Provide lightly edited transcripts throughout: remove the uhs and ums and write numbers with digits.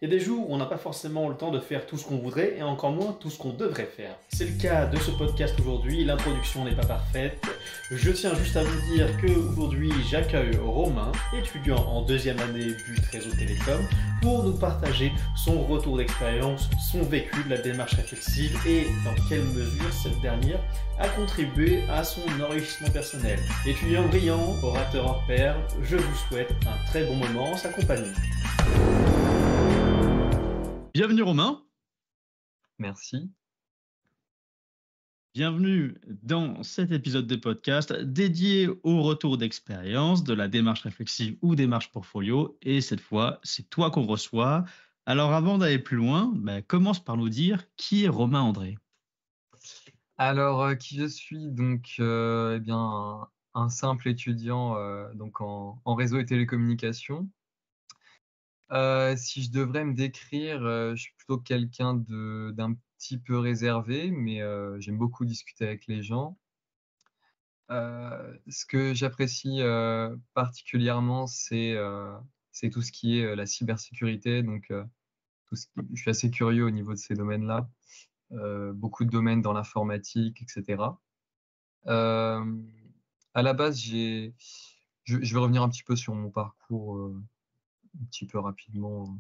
Il y a des jours où on n'a pas forcément le temps de faire tout ce qu'on voudrait et encore moins tout ce qu'on devrait faire. C'est le cas de ce podcast aujourd'hui, l'introduction n'est pas parfaite. Je tiens juste à vous dire que aujourd'hui j'accueille Romain, étudiant en deuxième année but réseau télécom, pour nous partager son retour d'expérience, son vécu de la démarche réflexive et dans quelle mesure cette dernière a contribué à son enrichissement personnel. Étudiant brillant, orateur hors pair, je vous souhaite un très bon moment en sa compagnie. Bienvenue Romain, Merci. bienvenue dans cet épisode de podcast dédié au retour d'expérience de la démarche réflexive ou démarche portfolio. Et cette fois, c'est toi qu'on reçoit. Alors avant d'aller plus loin, commence par nous dire qui est Romain André. Alors, qui je suis? Donc, eh bien, un simple étudiant donc en réseau et télécommunications. Si je devrais me décrire, je suis plutôt quelqu'un d'un petit peu réservé, mais j'aime beaucoup discuter avec les gens. Ce que j'apprécie particulièrement, c'est tout ce qui est la cybersécurité. Donc, je suis assez curieux au niveau de ces domaines-là. Beaucoup de domaines dans l'informatique, etc. Euh, à la base, je vais revenir un petit peu sur mon parcours, un petit peu rapidement,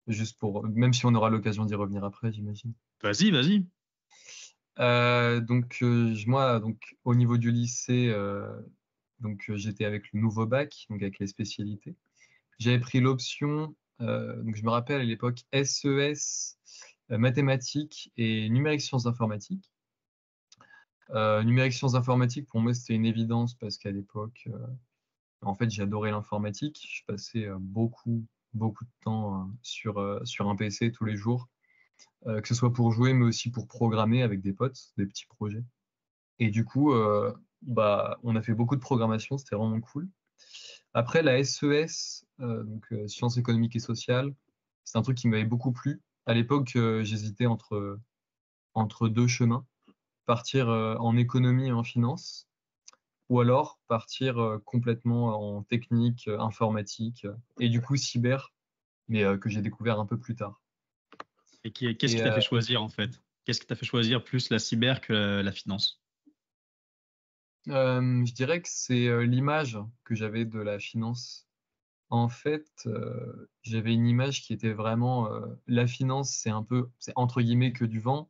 juste même si on aura l'occasion d'y revenir après, j'imagine. Vas-y. Moi, au niveau du lycée, j'étais avec le nouveau bac, donc avec les spécialités. J'avais pris l'option, donc je me rappelle à l'époque SES, mathématiques et numérique sciences informatiques. Numérique sciences informatiques, pour moi, c'était une évidence parce qu'à l'époque, en fait, j'adorais l'informatique. Je passais beaucoup de temps sur un PC tous les jours, que ce soit pour jouer, mais aussi pour programmer avec des potes, des petits projets. Et du coup, on a fait beaucoup de programmation, c'était vraiment cool. Après, la SES, sciences économiques et sociales, c'est un truc qui m'avait beaucoup plu. À l'époque, j'hésitais entre deux chemins, partir en économie et en finance, ou alors partir complètement en technique, informatique, et du coup cyber, mais que j'ai découvert un peu plus tard. Et qu'est-ce Et qui t'a fait choisir en fait? Qu'est-ce qui t'a fait choisir plus la cyber que la finance? je dirais que c'est l'image que j'avais de la finance. En fait, j'avais une image qui était vraiment la finance, c'est entre guillemets que du vent.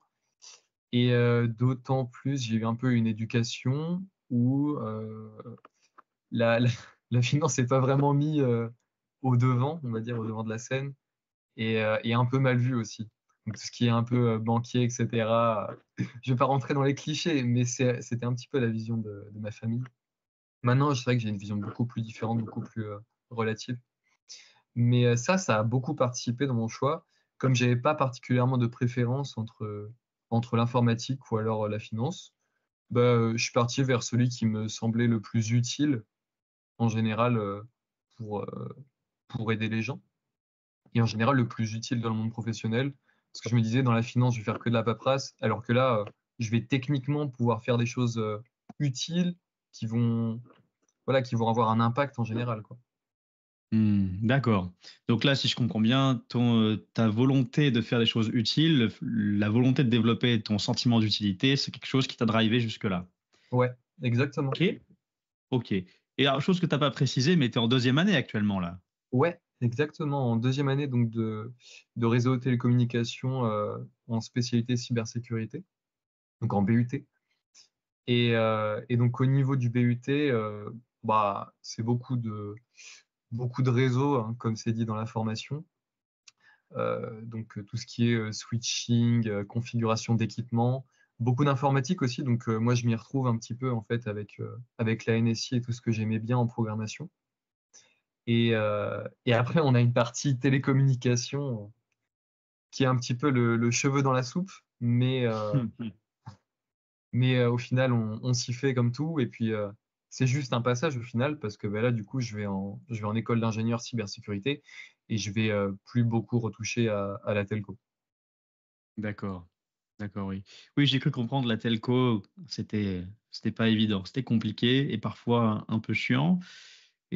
Et d'autant plus, j'ai eu un peu une éducation où la, la finance n'est pas vraiment mis au devant, on va dire, au devant de la scène, et un peu mal vu aussi. Donc, tout ce qui est un peu banquier, etc. Je ne vais pas rentrer dans les clichés, mais c'était un petit peu la vision de ma famille. Maintenant, c'est vrai que j'ai une vision beaucoup plus différente, beaucoup plus relative. Mais ça a beaucoup participé dans mon choix. Comme j'avais pas particulièrement de préférence entre l'informatique ou alors la finance, je suis parti vers celui qui me semblait le plus utile en général pour, euh, pour aider les gens. Et en général, le plus utile dans le monde professionnel. Parce que je me disais, dans la finance, je vais faire que de la paperasse, alors que là, je vais techniquement pouvoir faire des choses utiles qui vont, voilà, qui vont avoir un impact en général, quoi. D'accord. Donc là, si je comprends bien, ta volonté de faire des choses utiles, la volonté de développer ton sentiment d'utilité, c'est quelque chose qui t'a drivé jusque-là. Ouais, exactement. Ok. Ok. Et alors, chose que tu n'as pas précisé, mais tu es en deuxième année actuellement là. Ouais, exactement. En deuxième année donc de réseau télécommunications en spécialité cybersécurité, donc en BUT. Et donc au niveau du BUT, c'est beaucoup de réseaux, hein, comme c'est dit dans la formation. Tout ce qui est switching, configuration d'équipement, beaucoup d'informatique aussi. Donc moi je m'y retrouve un petit peu en fait avec la NSI et tout ce que j'aimais bien en programmation. Et après, on a une partie télécommunication qui est un petit peu le cheveu dans la soupe, mais au final, on s'y fait comme tout. Et puis, c'est juste un passage au final, parce que là, du coup, je vais en école d'ingénieur cybersécurité et je vais plus beaucoup retoucher à la telco. D'accord. D'accord, oui. Oui, j'ai cru comprendre la telco, c'était pas évident, c'était compliqué et parfois un peu chiant.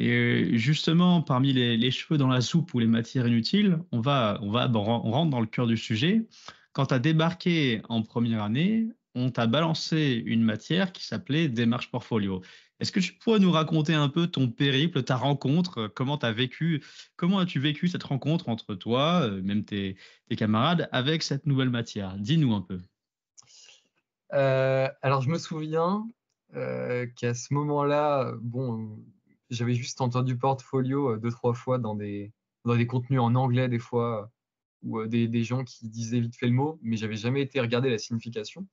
Et justement, parmi les cheveux dans la soupe ou les matières inutiles, on rentre dans le cœur du sujet. Quand tu as débarqué en première année, on t'a balancé une matière qui s'appelait démarche portfolio. Est-ce que tu pourrais nous raconter un peu ton périple, ta rencontre, comment as-tu vécu cette rencontre entre toi, même tes camarades, avec cette nouvelle matière? Dis-nous un peu. Alors, je me souviens qu'à ce moment-là, j'avais juste entendu portfolio 2-3 fois dans des contenus en anglais, des fois, ou des gens qui disaient vite fait le mot, mais j'avais jamais été regarder la signification.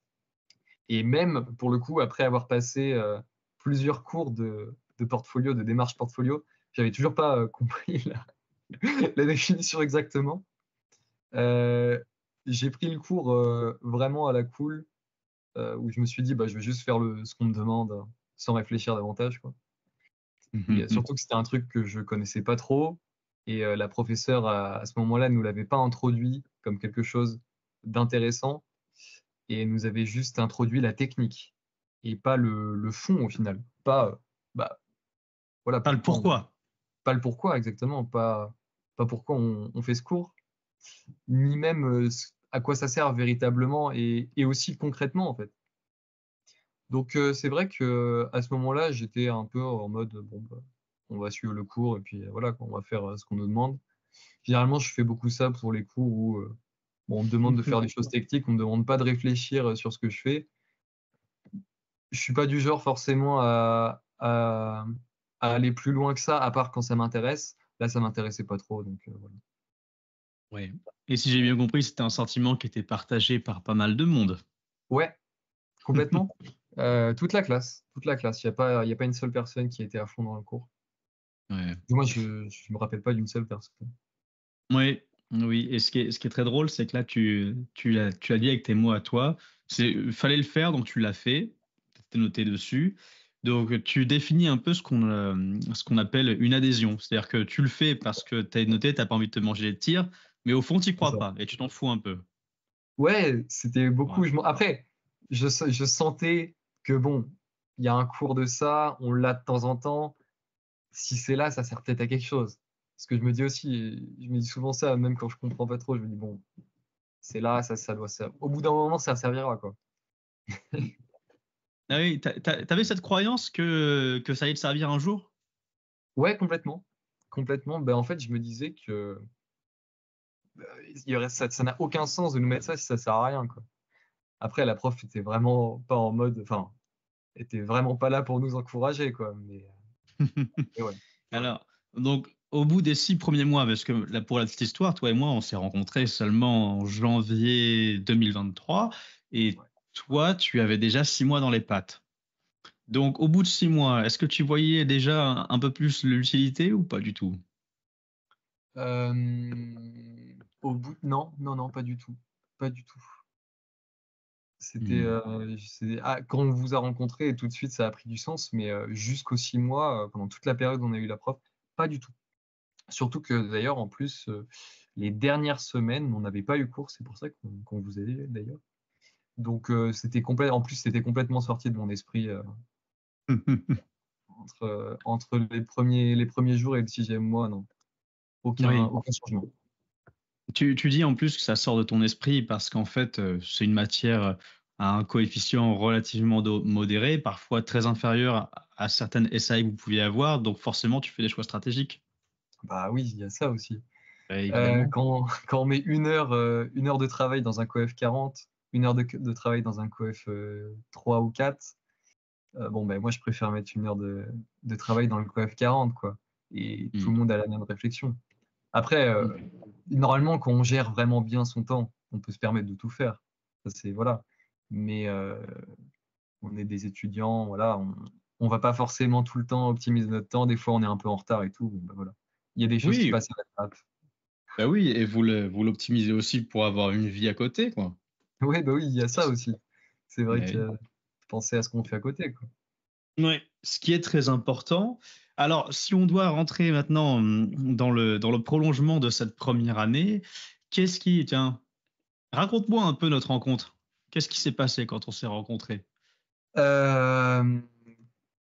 Et même, pour le coup, après avoir passé plusieurs cours de portfolio, de démarche portfolio, j'avais toujours pas compris la définition exactement. Euh, j'ai pris le cours vraiment à la cool, où je me suis dit, je vais juste faire ce qu'on me demande sans réfléchir davantage, quoi. Et surtout que c'était un truc que je connaissais pas trop. Et la professeure, à ce moment-là, nous l'avait pas introduit comme quelque chose d'intéressant. Et elle nous avait juste introduit la technique et pas le fond au final. Voilà Pas le pourquoi. pas le pourquoi exactement, pas pourquoi on fait ce cours, ni même à quoi ça sert véritablement et aussi concrètement en fait. Donc c'est vrai que à ce moment-là, j'étais un peu en mode on va suivre le cours et puis voilà, quoi, on va faire ce qu'on nous demande. Généralement, je fais beaucoup ça pour les cours où on me demande de faire des choses techniques, on me demande pas de réfléchir sur ce que je fais. Je suis pas du genre forcément à aller plus loin que ça, à part quand ça m'intéresse. Là, ça m'intéressait pas trop, donc voilà. Ouais. Et si j'ai bien compris, c'était un sentiment qui était partagé par pas mal de monde. Ouais, complètement. Toute la classe. Il y a pas une seule personne qui était à fond dans le cours. Ouais. Moi, je me rappelle pas d'une seule personne. Oui, oui. Et ce qui est très drôle, c'est que là, tu as dit avec tes mots à toi, fallait le faire, donc tu l'as fait, tu noté dessus. Donc, tu définis un peu ce qu'on appelle une adhésion. C'est-à-dire que tu le fais parce que tu as noté, tu n'as pas envie de te manger les tirs, mais au fond, tu n'y C'est crois ça. pas et tu t'en fous un peu. Ouais, c'était beaucoup. Ouais. Après, je sentais que il y a un cours de ça, on l'a de temps en temps. Si c'est là, ça sert peut-être à quelque chose. Parce que je me dis aussi, je me dis souvent ça, même quand je comprends pas trop, je me dis c'est là, ça doit servir. Au bout d'un moment, ça servira, quoi. Ah oui, t'avais cette croyance que ça allait te servir un jour? Ouais, complètement. Complètement. En fait, je me disais que ça n'a aucun sens de nous mettre ça si ça sert à rien, quoi. Après, la prof était vraiment pas en mode, enfin, était vraiment pas là pour nous encourager, quoi. Mais ouais. Alors, donc, au bout des 6 premiers mois, parce que là, pour la petite histoire, toi et moi, on s'est rencontrés seulement en janvier 2023, et Ouais. toi, tu avais déjà 6 mois dans les pattes. Donc, au bout de 6 mois, est-ce que tu voyais déjà un peu plus l'utilité ou pas du tout? Non, non, non, pas du tout. Pas du tout. Hmm. Quand on vous a rencontré, tout de suite, ça a pris du sens, mais jusqu'aux 6 mois, pendant toute la période où on a eu la prof, pas du tout. Surtout que d'ailleurs, en plus, les dernières semaines, on n'avait pas eu cours, c'est pour ça qu'on vous a eu d'ailleurs. Donc en plus, c'était complètement sorti de mon esprit entre les premiers jours et le 6e mois, non. Oui. Aucun changement. Tu dis en plus que ça sort de ton esprit parce qu'en fait, c'est une matière à un coefficient relativement modéré, parfois très inférieur à certaines SAI que vous pouviez avoir. Donc forcément, tu fais des choix stratégiques. Bah oui, il y a ça aussi. Évidemment. Quand on met une heure de travail dans un coef 40, une heure de travail dans un coef 3 ou 4, moi je préfère mettre une heure de travail dans le coef 40, quoi. Et tout le Hmm. monde a la même réflexion. Après, normalement, quand on gère vraiment bien son temps, on peut se permettre de tout faire. Ça, voilà. Mais on est des étudiants, voilà, on va pas forcément tout le temps optimiser notre temps. Des fois, on est un peu en retard et tout. Voilà. Il y a des choses qui Oui, passent à la trappe. bah oui, et vous l'optimisez aussi pour avoir une vie à côté, quoi. Oui, bah oui, il y a ça aussi. C'est vrai Ouais. que penser à ce qu'on fait à côté, quoi. Ouais. Ce qui est très important. Alors, si on doit rentrer maintenant dans le prolongement de cette première année, tiens, raconte-moi un peu notre rencontre. Qu'est-ce qui s'est passé quand on s'est rencontrés? Euh,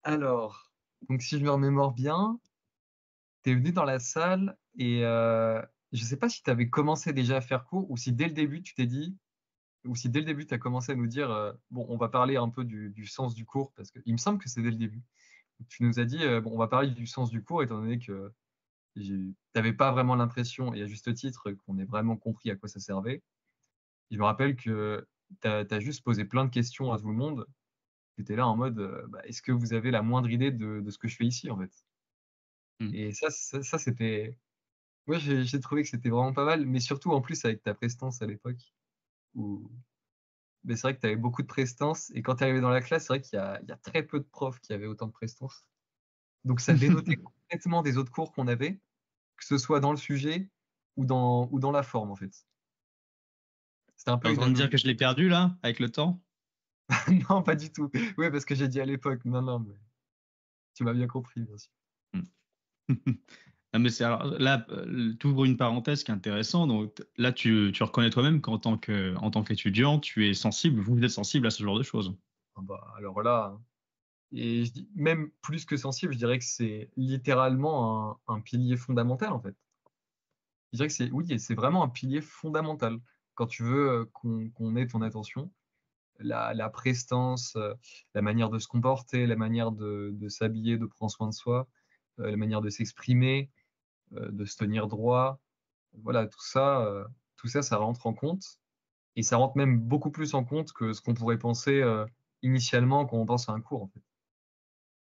alors, donc si je me remémore bien, tu es venu dans la salle et je sais pas si tu avais commencé déjà à faire cours ou si dès le début tu t'es dit ou si dès le début tu as commencé à nous dire, «Bon, on va parler un peu du sens du cours», parce qu'il me semble que c'est dès le début. Tu nous as dit, «Bon, on va parler du sens du cours», étant donné que tu avais pas vraiment l'impression, et à juste titre, qu'on ait vraiment compris à quoi ça servait. Je me rappelle que tu as juste posé plein de questions à tout le monde. Tu étais là en mode, «Bah, est-ce que vous avez la moindre idée de ce que je fais ici, en fait?» Mmh. Et ça c'était moi j'ai trouvé que c'était vraiment pas mal, mais surtout en plus avec ta prestance à l'époque où beh, c'est vrai que tu avais beaucoup de prestance et quand tu es arrivé dans la classe, c'est vrai qu'il y a très peu de profs qui avaient autant de prestance. Donc ça dénotait complètement des autres cours qu'on avait, que ce soit dans le sujet ou dans la forme, en fait. C'était un Tu peu es en une train de dire anomalie. que je l'ai perdu là, avec le temps? Non, pas du tout. Oui, parce que j'ai dit à l'époque. Non, non, mais tu m'as bien compris, bien sûr. Mmh. Ah, mais c'est alors là, tu ouvres une parenthèse qui est intéressante. Donc là, tu reconnais toi-même en tant qu'étudiant, tu es sensible, vous êtes sensible à ce genre de choses. Ah bah, alors là, et je dis même plus que sensible, je dirais que c'est littéralement un pilier fondamental, en fait. Je dirais que c'est oui, et c'est vraiment un pilier fondamental. Quand tu veux, qu'on ait ton attention, la prestance, la manière de se comporter, la manière de s'habiller, de prendre soin de soi, la manière de s'exprimer, de se tenir droit. Voilà, tout ça, ça rentre en compte et ça rentre même beaucoup plus en compte que ce qu'on pourrait penser, initialement quand on pense à un cours, en fait.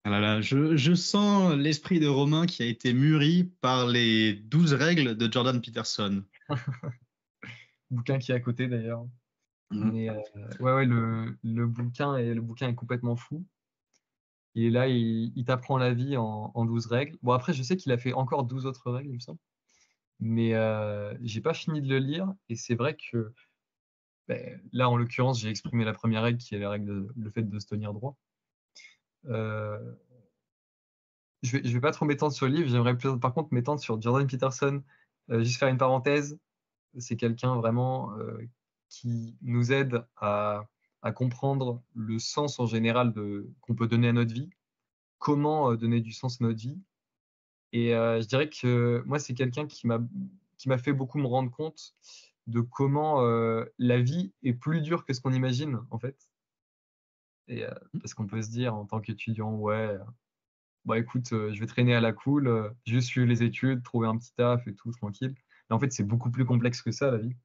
Ah là là, je sens l'esprit de Romain qui a été mûri par les 12 règles de Jordan Peterson. Bouquin qui est à côté d'ailleurs, Mmh. mais ouais, ouais, le bouquin est complètement fou. Il est là, il t'apprend la vie en 12 règles. Bon après, je sais qu'il a fait encore 12 autres règles, il me semble, mais j'ai pas fini de le lire et c'est vrai que, là, en l'occurrence, j'ai exprimé la première règle qui est la règle le fait de se tenir droit. Heu, je vais pas trop m'étendre sur le livre, j'aimerais plus par contre m'étendre sur Jordan Peterson. Juste faire une parenthèse, c'est quelqu'un vraiment, qui nous aide à comprendre le sens en général qu'on peut donner à notre vie, comment, donner du sens à notre vie. Et je dirais que moi, c'est quelqu'un qui m'a fait beaucoup me rendre compte de comment, la vie est plus dure que ce qu'on imagine, en fait. Et parce qu'on peut se dire en tant qu'étudiant: «Ouais, bah, écoute, je vais traîner à la cool, juste suivre les études, trouver un petit taf et tout tranquille». Mais en fait, c'est beaucoup plus complexe que ça, la vie.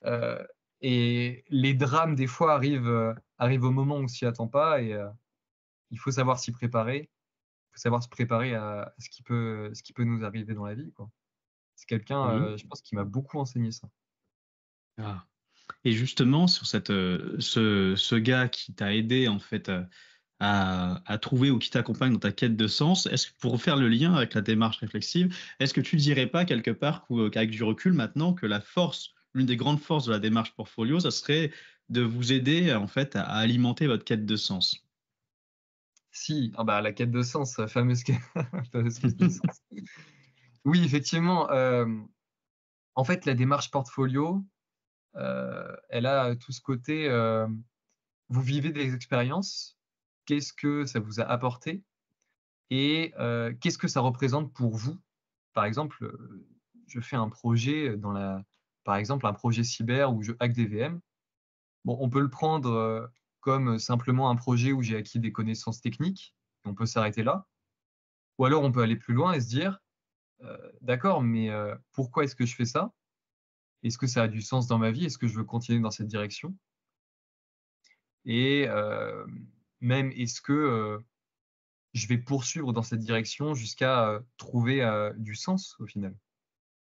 Heu et les drames, des fois, arrivent au moment où on s'y attend pas et il faut savoir s'y préparer. Il faut savoir se préparer à ce qui peut nous arriver dans la vie, quoi. C'est quelqu'un, Oui. je pense, qui m'a beaucoup enseigné ça. Ah. Et justement, sur ce gars qui t'a aidé en fait à trouver ou qui t'accompagne dans ta quête de sens, est-ce que pour faire le lien avec la démarche réflexive, est-ce que tu dirais pas quelque part qu'avec du recul maintenant que l'une des grandes forces de la démarche portfolio, ça serait de vous aider en fait à alimenter votre quête de sens? Si, ah bah, la quête de sens, la fameuse quête la fameuse quête de sens. Oui, effectivement, en fait, la démarche portfolio, elle a tout ce côté, vous vivez des expériences, qu'est-ce que ça vous a apporté et qu'est-ce que ça représente pour vous? Par exemple, je fais un projet par exemple, un projet cyber où je hack des VM. Bon, on peut le prendre, comme simplement un projet où j'ai acquis des connaissances techniques, et on peut s'arrêter là. Ou alors on peut aller plus loin et se dire: «D'accord, mais pourquoi est-ce que je fais ça? Est-ce que ça a du sens dans ma vie? Est-ce que je veux continuer dans cette direction?» Et même est-ce que, je vais poursuivre dans cette direction jusqu'à, trouver, du sens au final?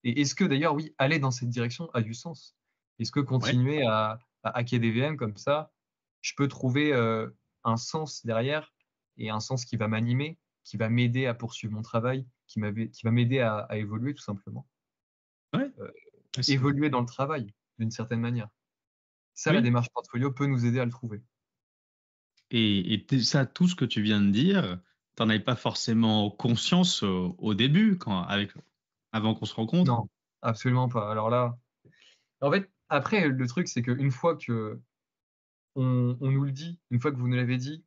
Et est-ce que d'ailleurs, oui, aller dans cette direction a du sens? Est-ce que Ouais. continuer à hacker des VM comme ça, je peux trouver, un sens derrière et un sens qui va m'animer, qui va m'aider à poursuivre mon travail, qui va m'aider à évoluer tout simplement? Ouais. Heu, Ouais, c'est vrai. évoluer dans le travail, d'une certaine manière. Ça, la Oui. démarche portfolio peut nous aider à le trouver. Ça, tout ce que tu viens de dire, tu n'en avais pas forcément conscience au début, avant qu'on se rencontre. Non, absolument pas. Alors là, en fait, après le truc, c'est qu'une fois qu'on on nous le dit, une fois que vous nous l'avez dit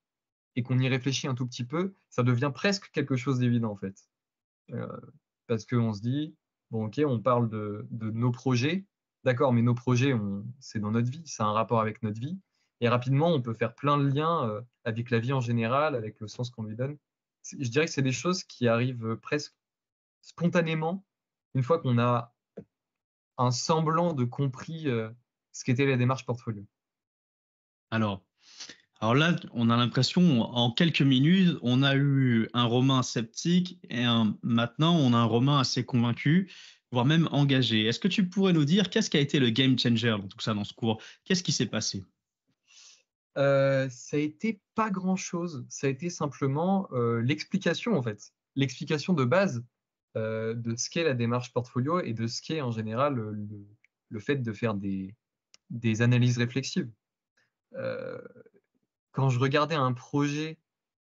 et qu'on y réfléchit un tout petit peu, ça devient presque quelque chose d'évident, en fait. Parce qu'on se dit, bon, ok, on parle de nos projets, d'accord, mais nos projets, c'est dans notre vie, c'est un rapport avec notre vie. Et rapidement, on peut faire plein de liens avec la vie en général, avec le sens qu'on lui donne. Je dirais que c'est des choses qui arrivent presque spontanément, une fois qu'on a un semblant de compris ce qu'était la démarche portfolio. Alors là, on a l'impression, en quelques minutes, on a eu un Romain sceptique et maintenant, on a un Romain assez convaincu, voire même engagé. Est-ce que tu pourrais nous dire qu'est-ce qui a été le game changer dans tout ça, dans ce cours? Qu'est-ce qui s'est passé? Ça a été pas grand-chose. Ça a été simplement l'explication, en fait. L'explication de base de ce qu'est la démarche portfolio et de ce qu'est en général le fait de faire des analyses réflexives. Quand je regardais un projet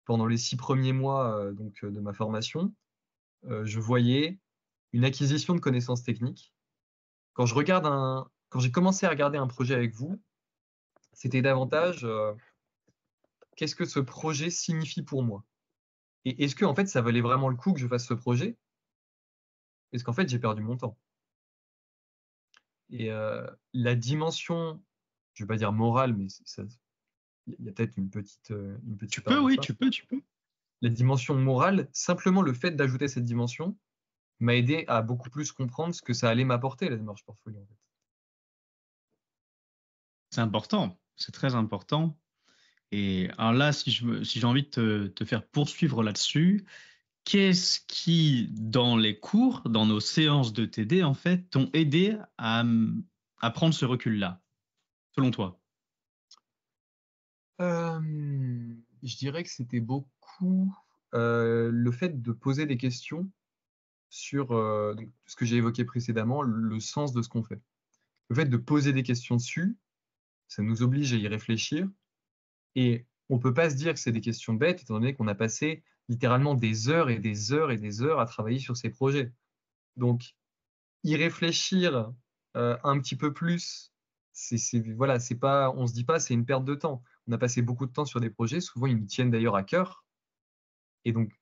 pendant les 6 premiers mois de ma formation, je voyais une acquisition de connaissances techniques. Quand j'ai commencé à regarder un projet avec vous, c'était davantage qu'est-ce que ce projet signifie pour moi? Et est-ce que en fait ça valait vraiment le coup que je fasse ce projet? Est-ce qu'en fait j'ai perdu mon temps? Et la dimension, je ne vais pas dire morale, mais il y a peut-être une petite Tu part peux, de oui, ça. tu peux. La dimension morale, simplement le fait d'ajouter cette dimension m'a aidé à beaucoup plus comprendre ce que ça allait m'apporter, la démarche portfolio, en fait. C'est important, c'est très important. Et alors là, si j'ai envie de te faire poursuivre là-dessus, qu'est-ce qui, dans les cours, dans nos séances de TD, en fait, t'ont aidé à prendre ce recul-là, selon toi? Je dirais que c'était beaucoup le fait de poser des questions sur donc, ce que j'ai évoqué précédemment, le sens de ce qu'on fait. Le fait de poser des questions dessus, ça nous oblige à y réfléchir. Et on ne peut pas se dire que c'est des questions bêtes, étant donné qu'on a passé littéralement des heures et des heures et des heures à travailler sur ces projets. Donc, y réfléchir un petit peu plus, voilà, c'est pas, on se dit pas c'est une perte de temps. On a passé beaucoup de temps sur des projets, souvent ils nous tiennent d'ailleurs à cœur. Et donc,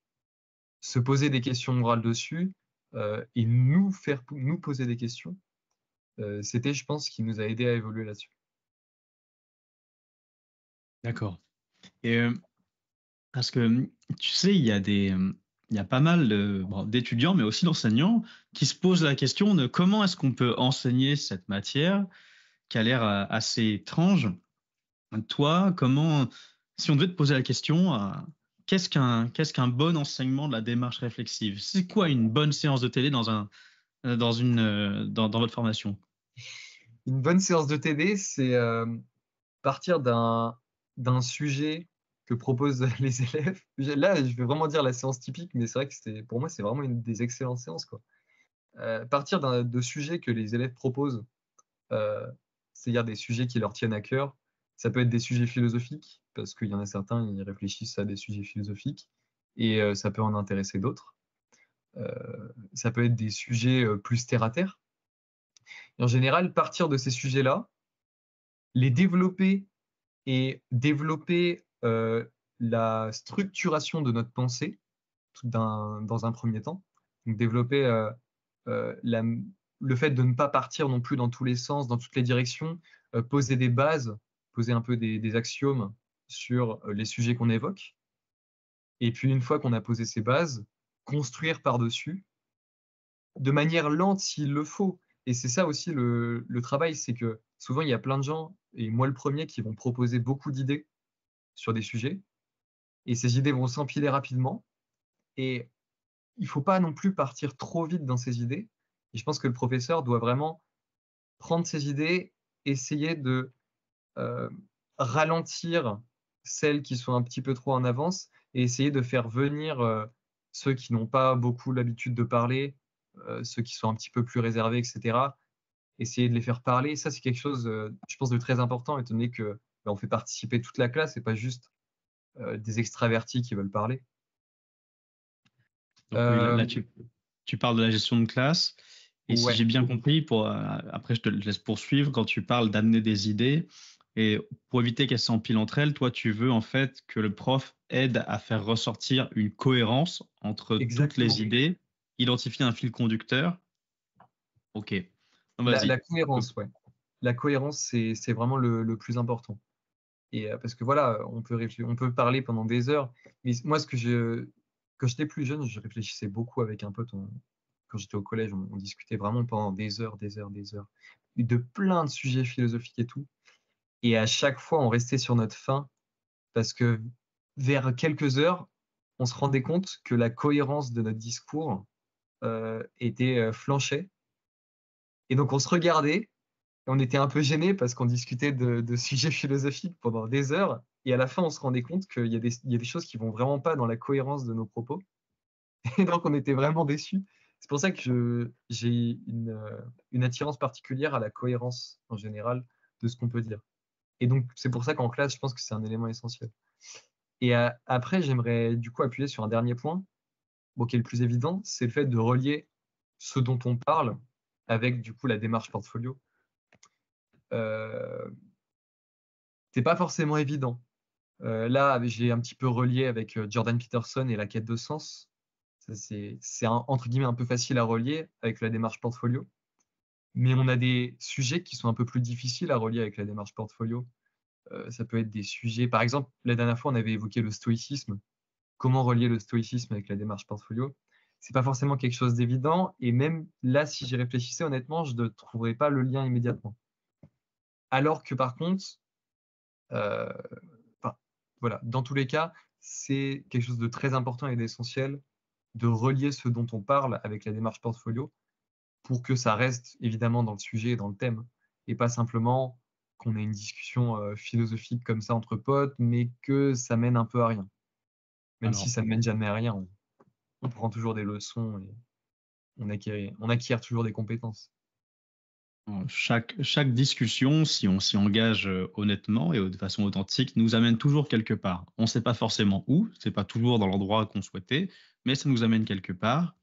se poser des questions morales dessus et nous poser des questions, c'était, je pense, ce qui nous a aidé à évoluer là-dessus. D'accord. Et parce que tu sais, il y a pas mal d'étudiants, mais aussi d'enseignants, qui se posent la question de comment est-ce qu'on peut enseigner cette matière qui a l'air assez étrange. Toi, si on devait te poser la question, qu'est-ce qu'un bon enseignement de la démarche réflexive? C'est quoi une bonne séance de télé dans votre formation? Une bonne séance de TD, c'est partir d'un sujet que proposent les élèves. Là, je vais vraiment dire la séance typique, mais c'est vrai que pour moi, c'est vraiment une des excellentes séances, quoi. Partir de sujets que les élèves proposent, c'est-à-dire des sujets qui leur tiennent à cœur. Ça peut être des sujets philosophiques, parce qu'il y en a certains, ils réfléchissent à des sujets philosophiques, et ça peut en intéresser d'autres. Ça peut être des sujets plus terre-à-terre. Et en général, partir de ces sujets-là, les développer et développer la structuration de notre pensée dans un premier temps. Donc développer le fait de ne pas partir non plus dans tous les sens, dans toutes les directions, poser des bases, poser un peu des axiomes sur les sujets qu'on évoque. Et puis une fois qu'on a posé ces bases, construire par-dessus, de manière lente s'il le faut. Et c'est ça aussi le travail, c'est que souvent il y a plein de gens, et moi le premier, qui vont proposer beaucoup d'idées sur des sujets, et ces idées vont s'empiler rapidement, et il ne faut pas non plus partir trop vite dans ces idées. Et je pense que le professeur doit vraiment prendre ces idées, essayer de ralentir celles qui sont un petit peu trop en avance, et essayer de faire venir ceux qui n'ont pas beaucoup l'habitude de parler, ceux qui sont un petit peu plus réservés, etc. Essayer de les faire parler. Ça, c'est quelque chose, je pense, de très important, étant donné que on fait participer toute la classe et pas juste des extravertis qui veulent parler. Donc, oui, là, tu parles de la gestion de classe. Et si j'ai bien compris, après je te laisse poursuivre, quand tu parles d'amener des idées, et pour éviter qu'elles s'empilent entre elles, toi, tu veux en fait que le prof aide à faire ressortir une cohérence entre toutes les idées identifier un fil conducteur. Ok. La Vas-y. cohérence, ouais. La cohérence, c'est vraiment le plus important. Et parce que voilà, on peut parler pendant des heures. Mais moi, quand j'étais plus jeune, je réfléchissais beaucoup avec un pote. Quand j'étais au collège, on discutait vraiment pendant des heures, des heures, des heures, de plein de sujets philosophiques et tout. Et à chaque fois, on restait sur notre faim parce que vers quelques heures, on se rendait compte que la cohérence de notre discours flanchait. Et donc, on se regardait et on était un peu gênés parce qu'on discutait de sujets philosophiques pendant des heures. Et à la fin, on se rendait compte qu'il y a des choses qui vont vraiment pas dans la cohérence de nos propos. Et donc, on était vraiment déçus. C'est pour ça que j'ai une attirance particulière à la cohérence en général de ce qu'on peut dire. Et donc, c'est pour ça qu'en classe, je pense que c'est un élément essentiel. Et après, j'aimerais du coup appuyer sur un dernier point, qui est le plus évident, c'est le fait de relier ce dont on parle avec du coup la démarche portfolio. C'est pas forcément évident. Là, j'ai un petit peu relié avec Jordan Peterson et la quête de sens. C'est entre guillemets un peu facile à relier avec la démarche portfolio. Mais on a des sujets qui sont un peu plus difficiles à relier avec la démarche portfolio. Ça peut être des sujets, par exemple, la dernière fois, on avait évoqué le stoïcisme. Comment relier le stoïcisme avec la démarche portfolio? C'est pas forcément quelque chose d'évident. Et même là, si j'y réfléchissais, honnêtement, je ne trouverais pas le lien immédiatement. Alors que par contre, voilà, dans tous les cas, c'est quelque chose de très important et d'essentiel de relier ce dont on parle avec la démarche portfolio pour que ça reste évidemment dans le sujet et dans le thème et pas simplement qu'on ait une discussion philosophique comme ça entre potes, mais que ça mène un peu à rien. Même si ça ne mène jamais à rien, on prend toujours des leçons et on acquiert toujours des compétences. Chaque discussion, si on s'y engage honnêtement et de façon authentique, nous amène toujours quelque part. On ne sait pas forcément où, c'est pas toujours dans l'endroit qu'on souhaitait, mais ça nous amène quelque part.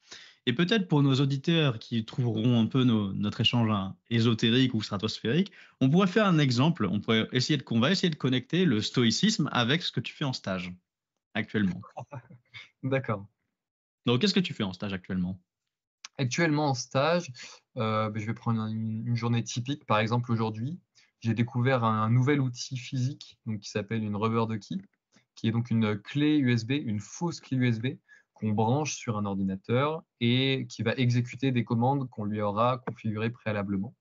Et peut-être pour nos auditeurs qui trouveront un peu notre échange ésotérique ou stratosphérique, on pourrait faire un exemple. On va essayer de connecter le stoïcisme avec ce que tu fais en stage actuellement. D'accord. Donc, qu'est-ce que tu fais en stage actuellement? Actuellement en stage, je vais prendre une journée typique. Par exemple, aujourd'hui, j'ai découvert un nouvel outil physique donc, qui s'appelle une rubber ducky, qui est donc une clé USB, une fausse clé USB qu'on branche sur un ordinateur et qui va exécuter des commandes qu'on lui aura configurées préalablement.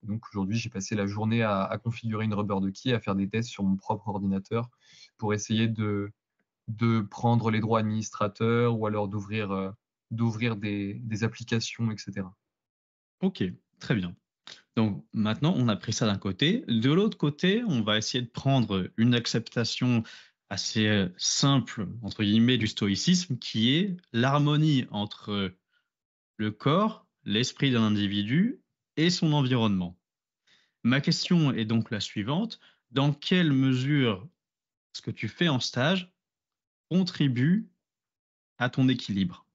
Donc aujourd'hui, j'ai passé la journée à configurer une rubber ducky, à faire des tests sur mon propre ordinateur pour essayer de prendre les droits administrateurs ou alors d'ouvrir des applications, etc. Ok, très bien. Donc maintenant, on a pris ça d'un côté. De l'autre côté, on va essayer de prendre une acceptation assez simple, entre guillemets, du stoïcisme, qui est l'harmonie entre le corps, l'esprit d'un individu et son environnement. Ma question est donc la suivante. Dans quelle mesure ce que tu fais en stage contribue à ton équilibre?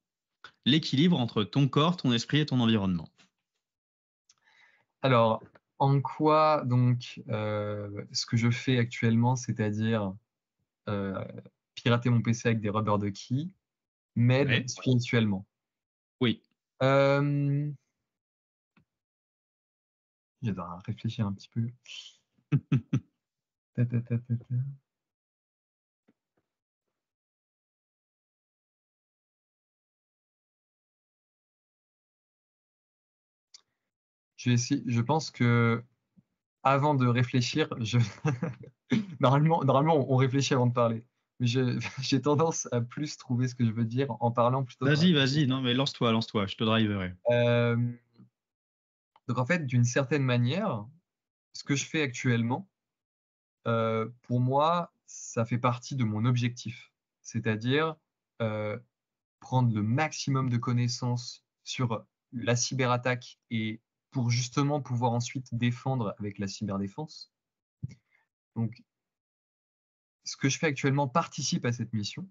L'équilibre entre ton corps, ton esprit et ton environnement. Alors, en quoi donc ce que je fais actuellement, c'est-à-dire pirater mon PC avec des rubber ducky, m'aide spirituellement? Oui. Je dois réfléchir un petit peu. Je pense que avant de réfléchir, normalement, on réfléchit avant de parler. Mais j'ai tendance à plus trouver ce que je veux dire en parlant plutôt qu'en Vas-y, non mais lance-toi, je te driverai. Donc en fait, d'une certaine manière, ce que je fais actuellement, pour moi, ça fait partie de mon objectif. C'est-à-dire prendre le maximum de connaissances sur la cyberattaque et pour justement pouvoir ensuite défendre avec la cyberdéfense. Donc, ce que je fais actuellement participe à cette mission,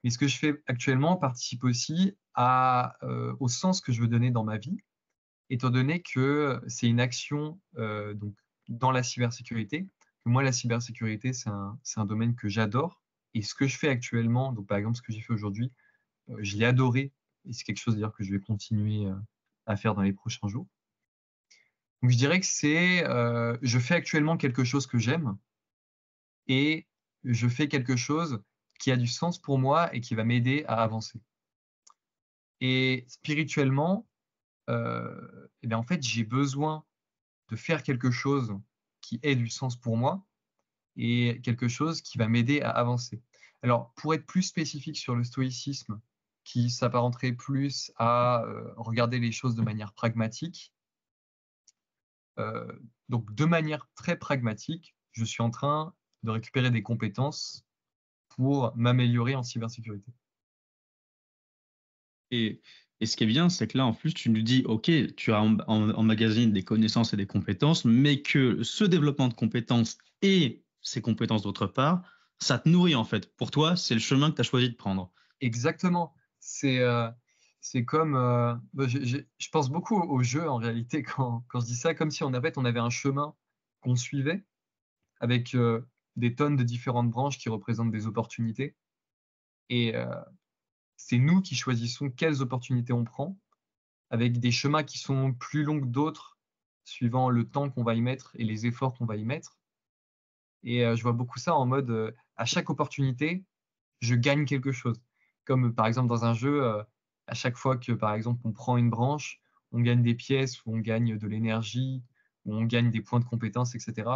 mais ce que je fais actuellement participe aussi au sens que je veux donner dans ma vie, étant donné que c'est une action donc, dans la cybersécurité. Moi, la cybersécurité, c'est un domaine que j'adore. Et ce que je fais actuellement, donc par exemple ce que j'ai fait aujourd'hui, je l'ai adoré et c'est quelque chose d'ailleurs que je vais continuer à faire dans les prochains jours. Donc je dirais que je fais actuellement quelque chose que j'aime et je fais quelque chose qui a du sens pour moi et qui va m'aider à avancer. Et spirituellement, eh bien, en fait, j'ai besoin de faire quelque chose qui ait du sens pour moi et quelque chose qui va m'aider à avancer. Alors, pour être plus spécifique sur le stoïcisme, qui s'apparenterait plus à regarder les choses de manière pragmatique, donc de manière très pragmatique, je suis en train de récupérer des compétences pour m'améliorer en cybersécurité. Et, et ce qui est bien, c'est que là, en plus, tu nous dis, OK, tu as emmagasiné des connaissances et des compétences, mais que ce développement de compétences et ces compétences d'autre part, ça te nourrit en fait. Pour toi, c'est le chemin que tu as choisi de prendre. Exactement. C'est comme, je pense beaucoup au jeu en réalité quand je dis ça, comme si on avait un chemin qu'on suivait avec des tonnes de différentes branches qui représentent des opportunités. Et c'est nous qui choisissons quelles opportunités on prend, avec des chemins qui sont plus longs que d'autres, suivant le temps qu'on va y mettre et les efforts qu'on va y mettre. Et je vois beaucoup ça en mode, à chaque opportunité, je gagne quelque chose. Comme par exemple dans un jeu, à chaque fois que par exemple on prend une branche, on gagne des pièces, ou on gagne de l'énergie, ou on gagne des points de compétence, etc.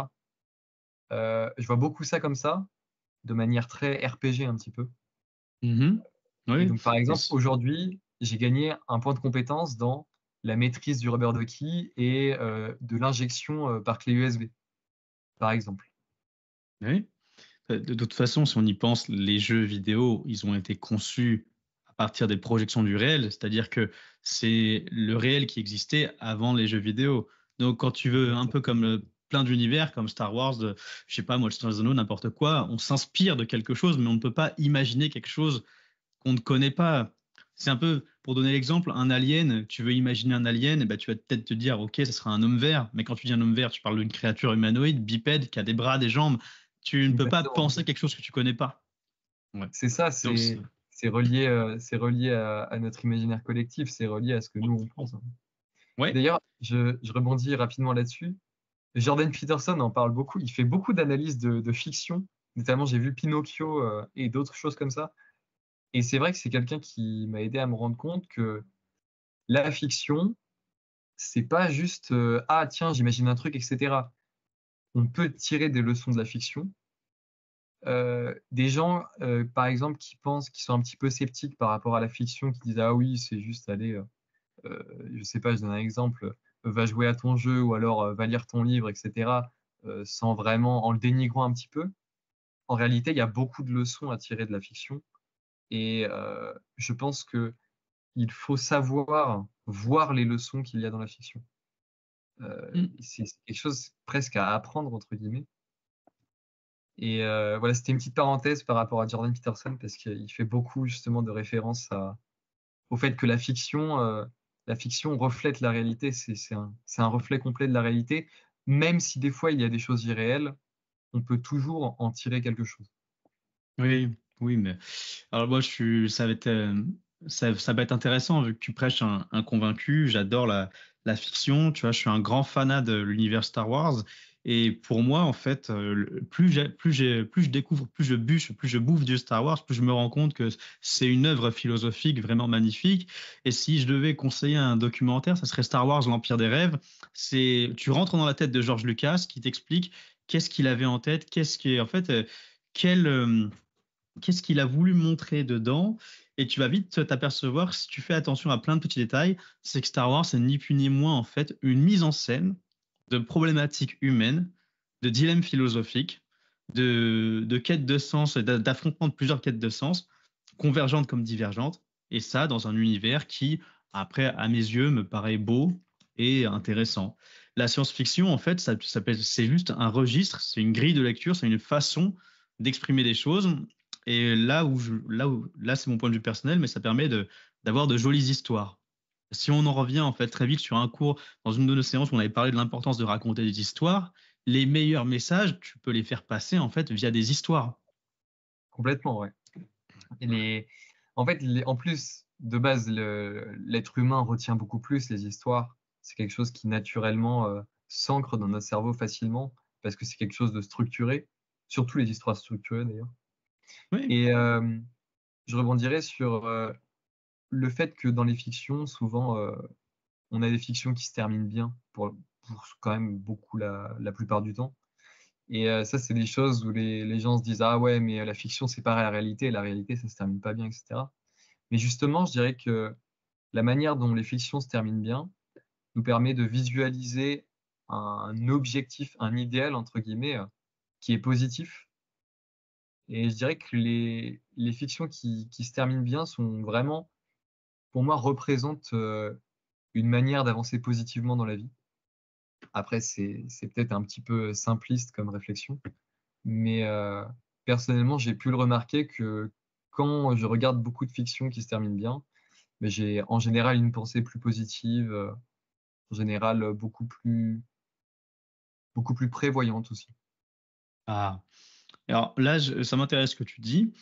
Je vois beaucoup ça comme ça, de manière très RPG un petit peu. Mhm. Et Oui. donc par exemple, aujourd'hui, j'ai gagné un point de compétence dans la maîtrise du rubber ducky et de l'injection par clé USB, par exemple. Oui. De toute façon, si on y pense, les jeux vidéo, ils ont été conçus à partir des projections du réel, c'est-à-dire que c'est le réel qui existait avant les jeux vidéo. Donc, quand tu veux, un peu comme plein d'univers, comme Star Wars, je sais pas, moi, le Star Wars, n'importe quoi, on s'inspire de quelque chose, mais on ne peut pas imaginer quelque chose qu'on ne connaît pas. C'est un peu, pour donner l'exemple, un alien, tu veux imaginer un alien, et ben, tu vas peut-être te dire, OK, ce sera un homme vert, mais quand tu dis un homme vert, tu parles d'une créature humanoïde, bipède, qui a des bras, des jambes. Tu ne peux pas Exactement. penser quelque chose que tu connais pas. Ouais. C'est ça, Donc, c'est relié à notre imaginaire collectif, c'est relié à ce que nous on pense. ouais. D'ailleurs, je rebondis rapidement là-dessus. Jordan Peterson en parle beaucoup, il fait beaucoup d'analyses de fiction, notamment j'ai vu Pinocchio et d'autres choses comme ça. Et c'est vrai que c'est quelqu'un qui m'a aidé à me rendre compte que la fiction, c'est pas juste ah tiens, j'imagine un truc, etc. On peut tirer des leçons de la fiction. Des gens, par exemple, qui sont un petit peu sceptiques par rapport à la fiction, qui disent ah oui, c'est juste aller, je sais pas, je donne un exemple, va jouer à ton jeu ou alors va lire ton livre, etc. Sans vraiment, en le dénigrant un petit peu. En réalité, il y a beaucoup de leçons à tirer de la fiction et je pense que il faut savoir voir les leçons qu'il y a dans la fiction. C'est quelque chose presque à apprendre entre guillemets. Et voilà, c'était une petite parenthèse par rapport à Jordan Peterson parce qu'il fait beaucoup justement de références au fait que la fiction reflète la réalité. C'est un reflet complet de la réalité. Même si des fois il y a des choses irréelles, on peut toujours en tirer quelque chose. Oui, oui, mais alors moi, ça va être, ça va être intéressant vu que tu prêches un convaincu. J'adore la fiction. Tu vois, je suis un grand fanat de l'univers Star Wars. Et pour moi, en fait, plus je découvre, plus je bûche, plus je bouffe du Star Wars, plus je me rends compte que c'est une œuvre philosophique vraiment magnifique. Et si je devais conseiller un documentaire, ça serait Star Wars, l'Empire des rêves. Tu rentres dans la tête de George Lucas qui t'explique qu'est-ce qu'il avait en tête, en fait, quel qu'est-ce qu'il a voulu montrer dedans. Et tu vas vite t'apercevoir, si tu fais attention à plein de petits détails, c'est que Star Wars, c'est ni plus ni moins en fait une mise en scène de problématiques humaines, de dilemmes philosophiques, de quêtes de sens, d'affrontement de plusieurs quêtes de sens, convergentes comme divergentes. Et ça, dans un univers qui, après, à mes yeux, me paraît beau et intéressant. La science-fiction, en fait, c'est juste un registre, c'est une grille de lecture, c'est une façon d'exprimer des choses. Et là, c'est mon point de vue personnel, mais ça permet d'avoir de jolies histoires. Si on en revient en fait très vite sur un cours, dans une de nos séances où on avait parlé de l'importance de raconter des histoires, les meilleurs messages, tu peux les faire passer en fait via des histoires. Complètement, ouais. En plus, de base, l'être humain retient beaucoup plus les histoires. C'est quelque chose qui naturellement s'ancre dans notre cerveau facilement parce que c'est quelque chose de structuré, surtout les histoires structurées d'ailleurs. Oui. Et je rebondirais sur le fait que dans les fictions, souvent, on a des fictions qui se terminent bien pour quand même beaucoup la plupart du temps. Et ça, c'est des choses où les gens se disent: «Ah ouais, mais la fiction, c'est pas la réalité. La réalité, ça se termine pas bien» et cetera. Mais justement, je dirais que la manière dont les fictions se terminent bien nous permet de visualiser un objectif, un «idéal» entre guillemets, qui est positif. Et je dirais que les fictions qui se terminent bien sont vraiment, pour moi, représentent, une manière d'avancer positivement dans la vie. Après, c'est peut-être un petit peu simpliste comme réflexion, mais personnellement, j'ai pu le remarquer que quand je regarde beaucoup de fictions qui se terminent bien, mais j'ai en général une pensée plus positive, en général, beaucoup plus prévoyante aussi. Ah. Alors là, ça m'intéresse ce que tu dis.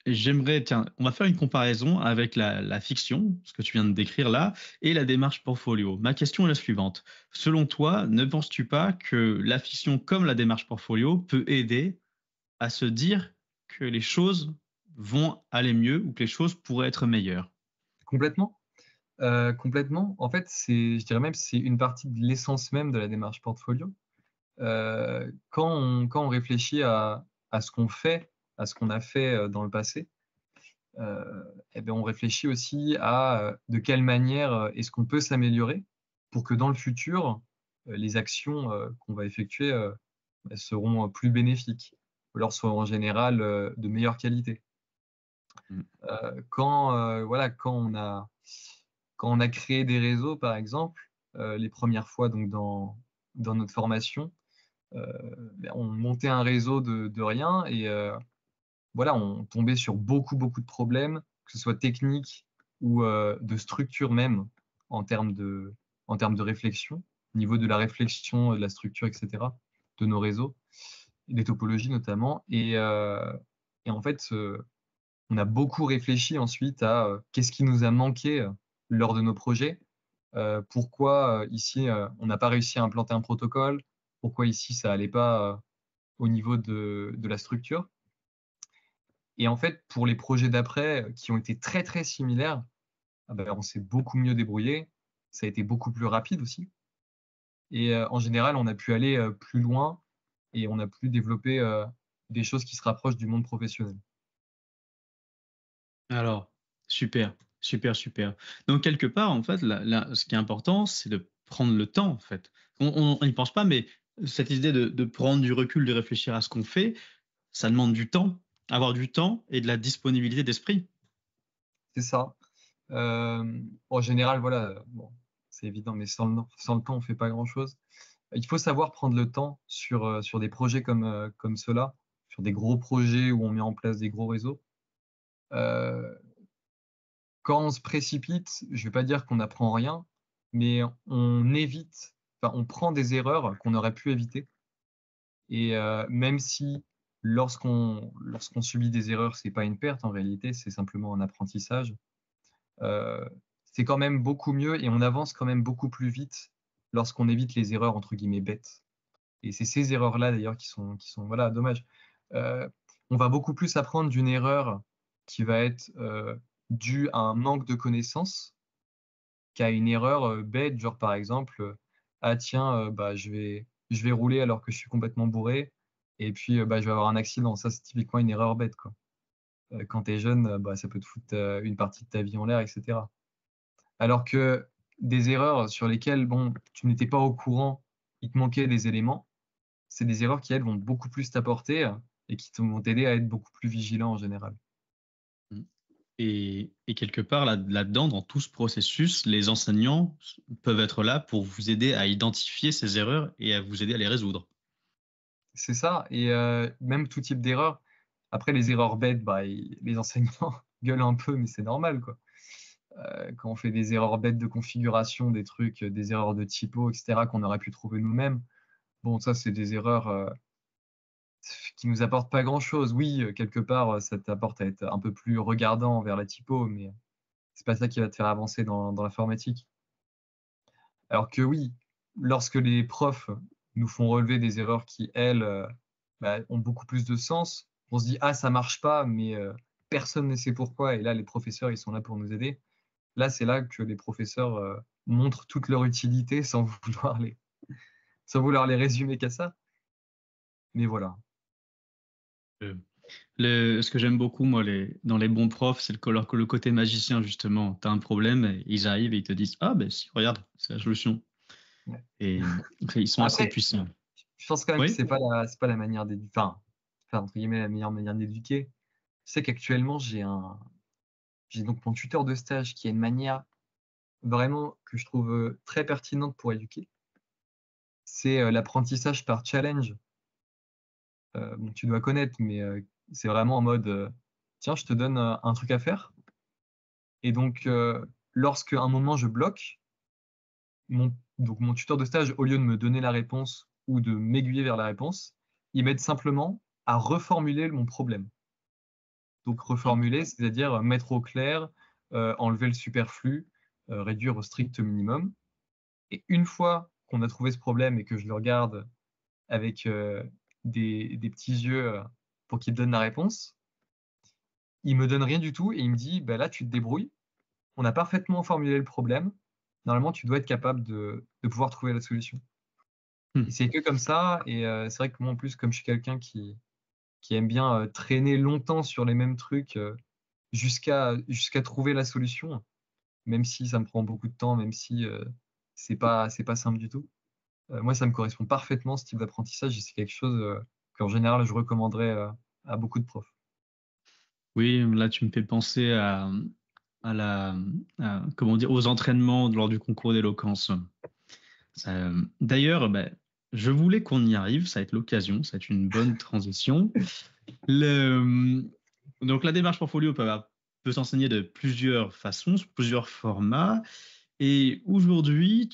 J'aimerais, tiens, on va faire une comparaison avec la fiction, ce que tu viens de décrire là, et la démarche portfolio. Ma question est la suivante. Selon toi, ne penses-tu pas que la fiction comme la démarche portfolio peut aider à se dire que les choses vont aller mieux ou que les choses pourraient être meilleures? Complètement, complètement. En fait, je dirais même, c'est une partie de l'essence même de la démarche portfolio. Quand on réfléchit à ce qu'on fait, à ce qu'on a fait, dans le passé, et beh, on réfléchit aussi à, de quelle manière, est-ce qu'on peut s'améliorer pour que dans le futur, les actions, qu'on va effectuer, bah, seront, plus bénéfiques ou alors seront en général, de meilleure qualité. Mm. Voilà, quand on a créé des réseaux par exemple, les premières fois donc dans notre formation, beh, on montait un réseau de rien et voilà, on tombait sur beaucoup de problèmes, que ce soit techniques ou de structure même, en termes de en termes de réflexion, au niveau de la réflexion, de la structure et cetera, de nos réseaux, des topologies notamment et en fait, on a beaucoup réfléchi ensuite à, qu'est-ce qui nous a manqué, lors de nos projets? Pourquoi, ici, on n'a pas réussi à implanter un protocole? Pourquoi ici ça allait pas, au niveau de la structure? Et en fait, pour les projets d'après, qui ont été très similaires, ah bah, on s'est beaucoup mieux débrouillé. Ça a été beaucoup plus rapide aussi et en général, on a pu aller, plus loin et on a pu développer, des choses qui se rapprochent du monde professionnel. Alors, super, super, super. Donc, quelque part, en fait, ce qui est important, c'est de prendre le temps, en fait. On n'y pense pas, mais cette idée de prendre du recul, de réfléchir à ce qu'on fait, ça demande du temps, avoir du temps et de la disponibilité d'esprit. C'est ça. En général, voilà, bon, c'est évident, mais sans le temps, on fait pas grand-chose. Il faut savoir prendre le temps sur des projets comme ceux-là, sur des gros projets où on met en place des gros réseaux. Heu, Quand on se précipite, je vais pas dire qu'on n'apprend rien, mais on évite, enfin, on prend des erreurs qu'on aurait pu éviter et même si lorsqu'on subit des erreurs, c'est pas une perte en réalité, c'est simplement un apprentissage. Heu, c'est quand même beaucoup mieux et on avance quand même beaucoup plus vite lorsqu'on évite les erreurs entre guillemets «bêtes» et c'est ces erreurs-là d'ailleurs qui sont voilà, dommages. Heu, on va beaucoup plus apprendre d'une erreur qui va être, due à un manque de connaissances qu'à une erreur, bête, genre par exemple, «Ah tiens, bah, je vais rouler alors que je suis complètement bourré et puis, bah, je vais avoir un accident». Ça, c'est typiquement une erreur bête, quoi. Quand tu es jeune, bah, ça peut te foutre, une partie de ta vie en l'air et cetera. Alors que des erreurs sur lesquelles, bon, tu n'étais pas au courant, il te manquait des éléments, c'est des erreurs qui, elles, vont beaucoup plus t'apporter, et qui vont t'aider à être beaucoup plus vigilant en général. Mm. Et quelque part, là-dedans, dans tout ce processus, les enseignants peuvent être là pour vous aider à identifier ces erreurs et à vous aider à les résoudre. C'est ça et même tout type d'erreur. Après les erreurs bêtes, bah, i les enseignants gueulent un peu, mais c'est normal, quoi. Quand on fait des erreurs bêtes de configuration, des trucs, des erreurs de typo et cetera qu'on aurait pu trouver nous-mêmes, bon ça c'est des erreurs, qui nous apportent pas grand-chose. Oui, quelque part, ça t'apporte à être un peu plus regardant vers la typo, mais c'est pas ça qui va te faire avancer dans l'informatique. Alors que oui, lorsque les profs nous font relever des erreurs qui, elles, ont beaucoup plus de sens, on se dit ah ça marche pas, mais personne ne sait pourquoi. Et là, les professeurs, ils sont là pour nous aider. Là, c'est là que les professeurs montrent toute leur utilité sans vouloir les résumer qu'à ça. Mais voilà. Ce que j'aime beaucoup, moi, dans les bons profs, c'est le côté magicien, justement. Tu as un problème, et ils arrivent et ils te disent ah, ben si, regarde, c'est la solution. Ouais. Et ils sont assez Après, puissants. je pense quand même Oui. que c'est pas la manière d'éduquer, enfin, entre guillemets, la meilleure manière d'éduquer. Je sais qu'actuellement, j'ai donc mon tuteur de stage qui a une manière vraiment que je trouve très pertinente pour éduquer. C'est l'apprentissage par challenge. Bon, tu dois connaître, mais c'est vraiment en mode tiens, je te donne un truc à faire. Et donc, lorsque un moment je bloque, mon tuteur de stage, au lieu de me donner la réponse ou de m'aiguiller vers la réponse, il m'aide simplement à reformuler mon problème. Donc reformuler, c'est-à-dire mettre au clair, enlever le superflu, réduire au strict minimum. Et une fois qu'on a trouvé ce problème et que je le regarde avec des petits yeux pour qu'il me donne la réponse, il me donne rien du tout et il me dit bah là tu te débrouilles, on a parfaitement formulé le problème, normalement tu dois être capable de pouvoir trouver la solution. Et c'est que comme ça, et c'est vrai que moi en plus comme je suis quelqu'un qui aime bien traîner longtemps sur les mêmes trucs jusqu'à trouver la solution, même si ça me prend beaucoup de temps, même si c'est pas simple du tout. Moi, ça me correspond parfaitement, ce type d'apprentissage, et c'est quelque chose qu'en général, je recommanderais à beaucoup de profs. Oui, là, tu me fais penser comment dire, aux entraînements lors du concours d'éloquence. D'ailleurs, je voulais qu'on y arrive, ça va être l'occasion, ça va être une bonne transition. Donc, la démarche Portfolio peut s'enseigner de plusieurs façons, sous plusieurs formats. Et aujourd'hui,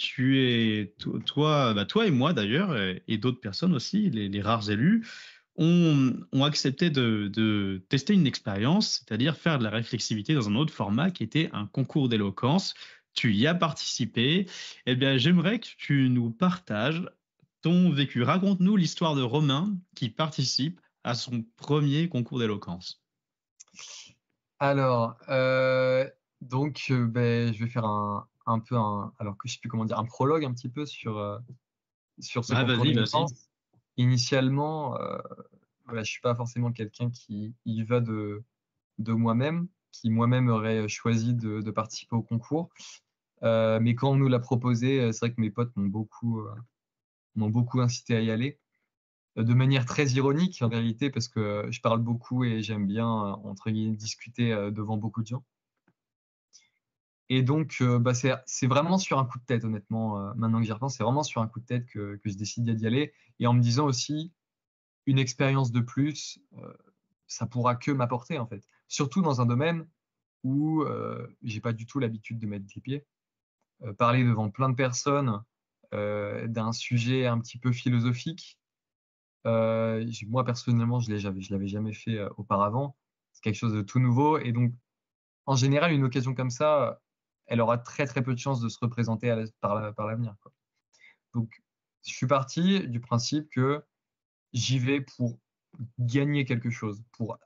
toi et moi d'ailleurs, et d'autres personnes aussi, les rares élus, ont accepté de tester une expérience, c'est-à-dire faire de la réflexivité dans un autre format qui était un concours d'éloquence. Tu y as participé. Eh bien, j'aimerais que tu nous partages ton vécu. Raconte-nous l'histoire de Romain qui participe à son premier concours d'éloquence. Alors, donc, je vais faire un peu alors que je sais plus comment dire, un prologue un petit peu sur ce concours d'éloquence. Initialement, voilà, je suis pas forcément quelqu'un qui y va de moi-même, qui moi-même aurait choisi de participer au concours. Mais quand on nous l'a proposé, c'est vrai que mes potes m'ont beaucoup incité à y aller. De manière très ironique en réalité, parce que je parle beaucoup et j'aime bien, entre guillemets, discuter devant beaucoup de gens. Et donc, c'est vraiment sur un coup de tête, honnêtement. Maintenant que j'y repense, c'est vraiment sur un coup de tête que je décide d'y aller. Et en me disant aussi, une expérience de plus, ça pourra que m'apporter, en fait. Surtout dans un domaine où j'ai pas du tout l'habitude de mettre les pieds. Parler devant plein de personnes d'un sujet un petit peu philosophique, moi personnellement, je l'avais jamais fait auparavant. C'est quelque chose de tout nouveau. Et donc, en général, une occasion comme ça, elle aura très très peu de chances de se représenter par l'avenir, quoi. Donc, je suis parti du principe que j'y vais pour gagner quelque chose, pour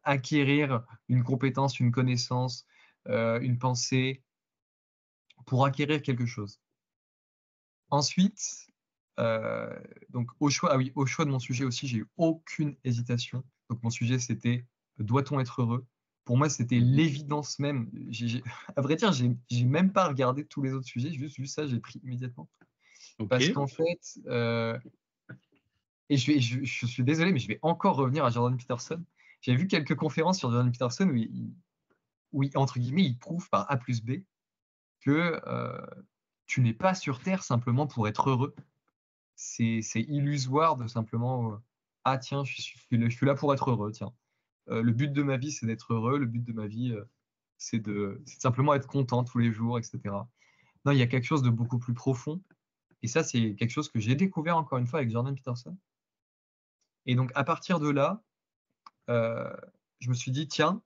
acquérir une compétence, une connaissance, une pensée, pour acquérir quelque chose. Ensuite, donc au choix de mon sujet aussi, j'ai eu aucune hésitation. Donc mon sujet, c'était doit-on être heureux? Pour moi, c'était l'évidence même. À vrai dire, j'ai même pas regardé tous les autres sujets, j'ai juste vu ça, j'ai pris immédiatement. Okay. Parce qu'en fait, et je suis désolé, mais je vais encore revenir à Jordan Peterson. J'ai vu quelques conférences sur Jordan Peterson où entre guillemets, il prouve par A plus B que tu n'es pas sur Terre simplement pour être heureux. C'est illusoire de simplement ah tiens, je suis là pour être heureux, tiens. Le but de ma vie, c'est d'être heureux. Le but de ma vie, c'est de simplement être content tous les jours, etc. Non, il y a quelque chose de beaucoup plus profond. Et ça, c'est quelque chose que j'ai découvert encore une fois avec Jordan Peterson. Et donc, à partir de là, je me suis dit, tiens,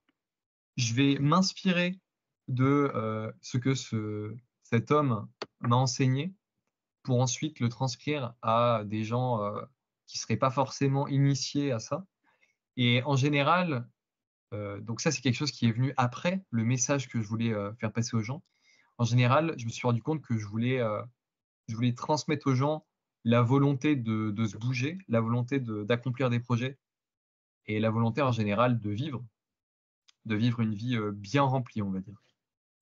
je vais m'inspirer de ce que cet homme m'a enseigné pour ensuite le transcrire à des gens qui ne seraient pas forcément initiés à ça. Et en général, donc ça, c'est quelque chose qui est venu après le message que je voulais faire passer aux gens. En général, je me suis rendu compte que je voulais transmettre aux gens la volonté de se bouger, la volonté d'accomplir des projets et la volonté en général de vivre une vie bien remplie, on va dire.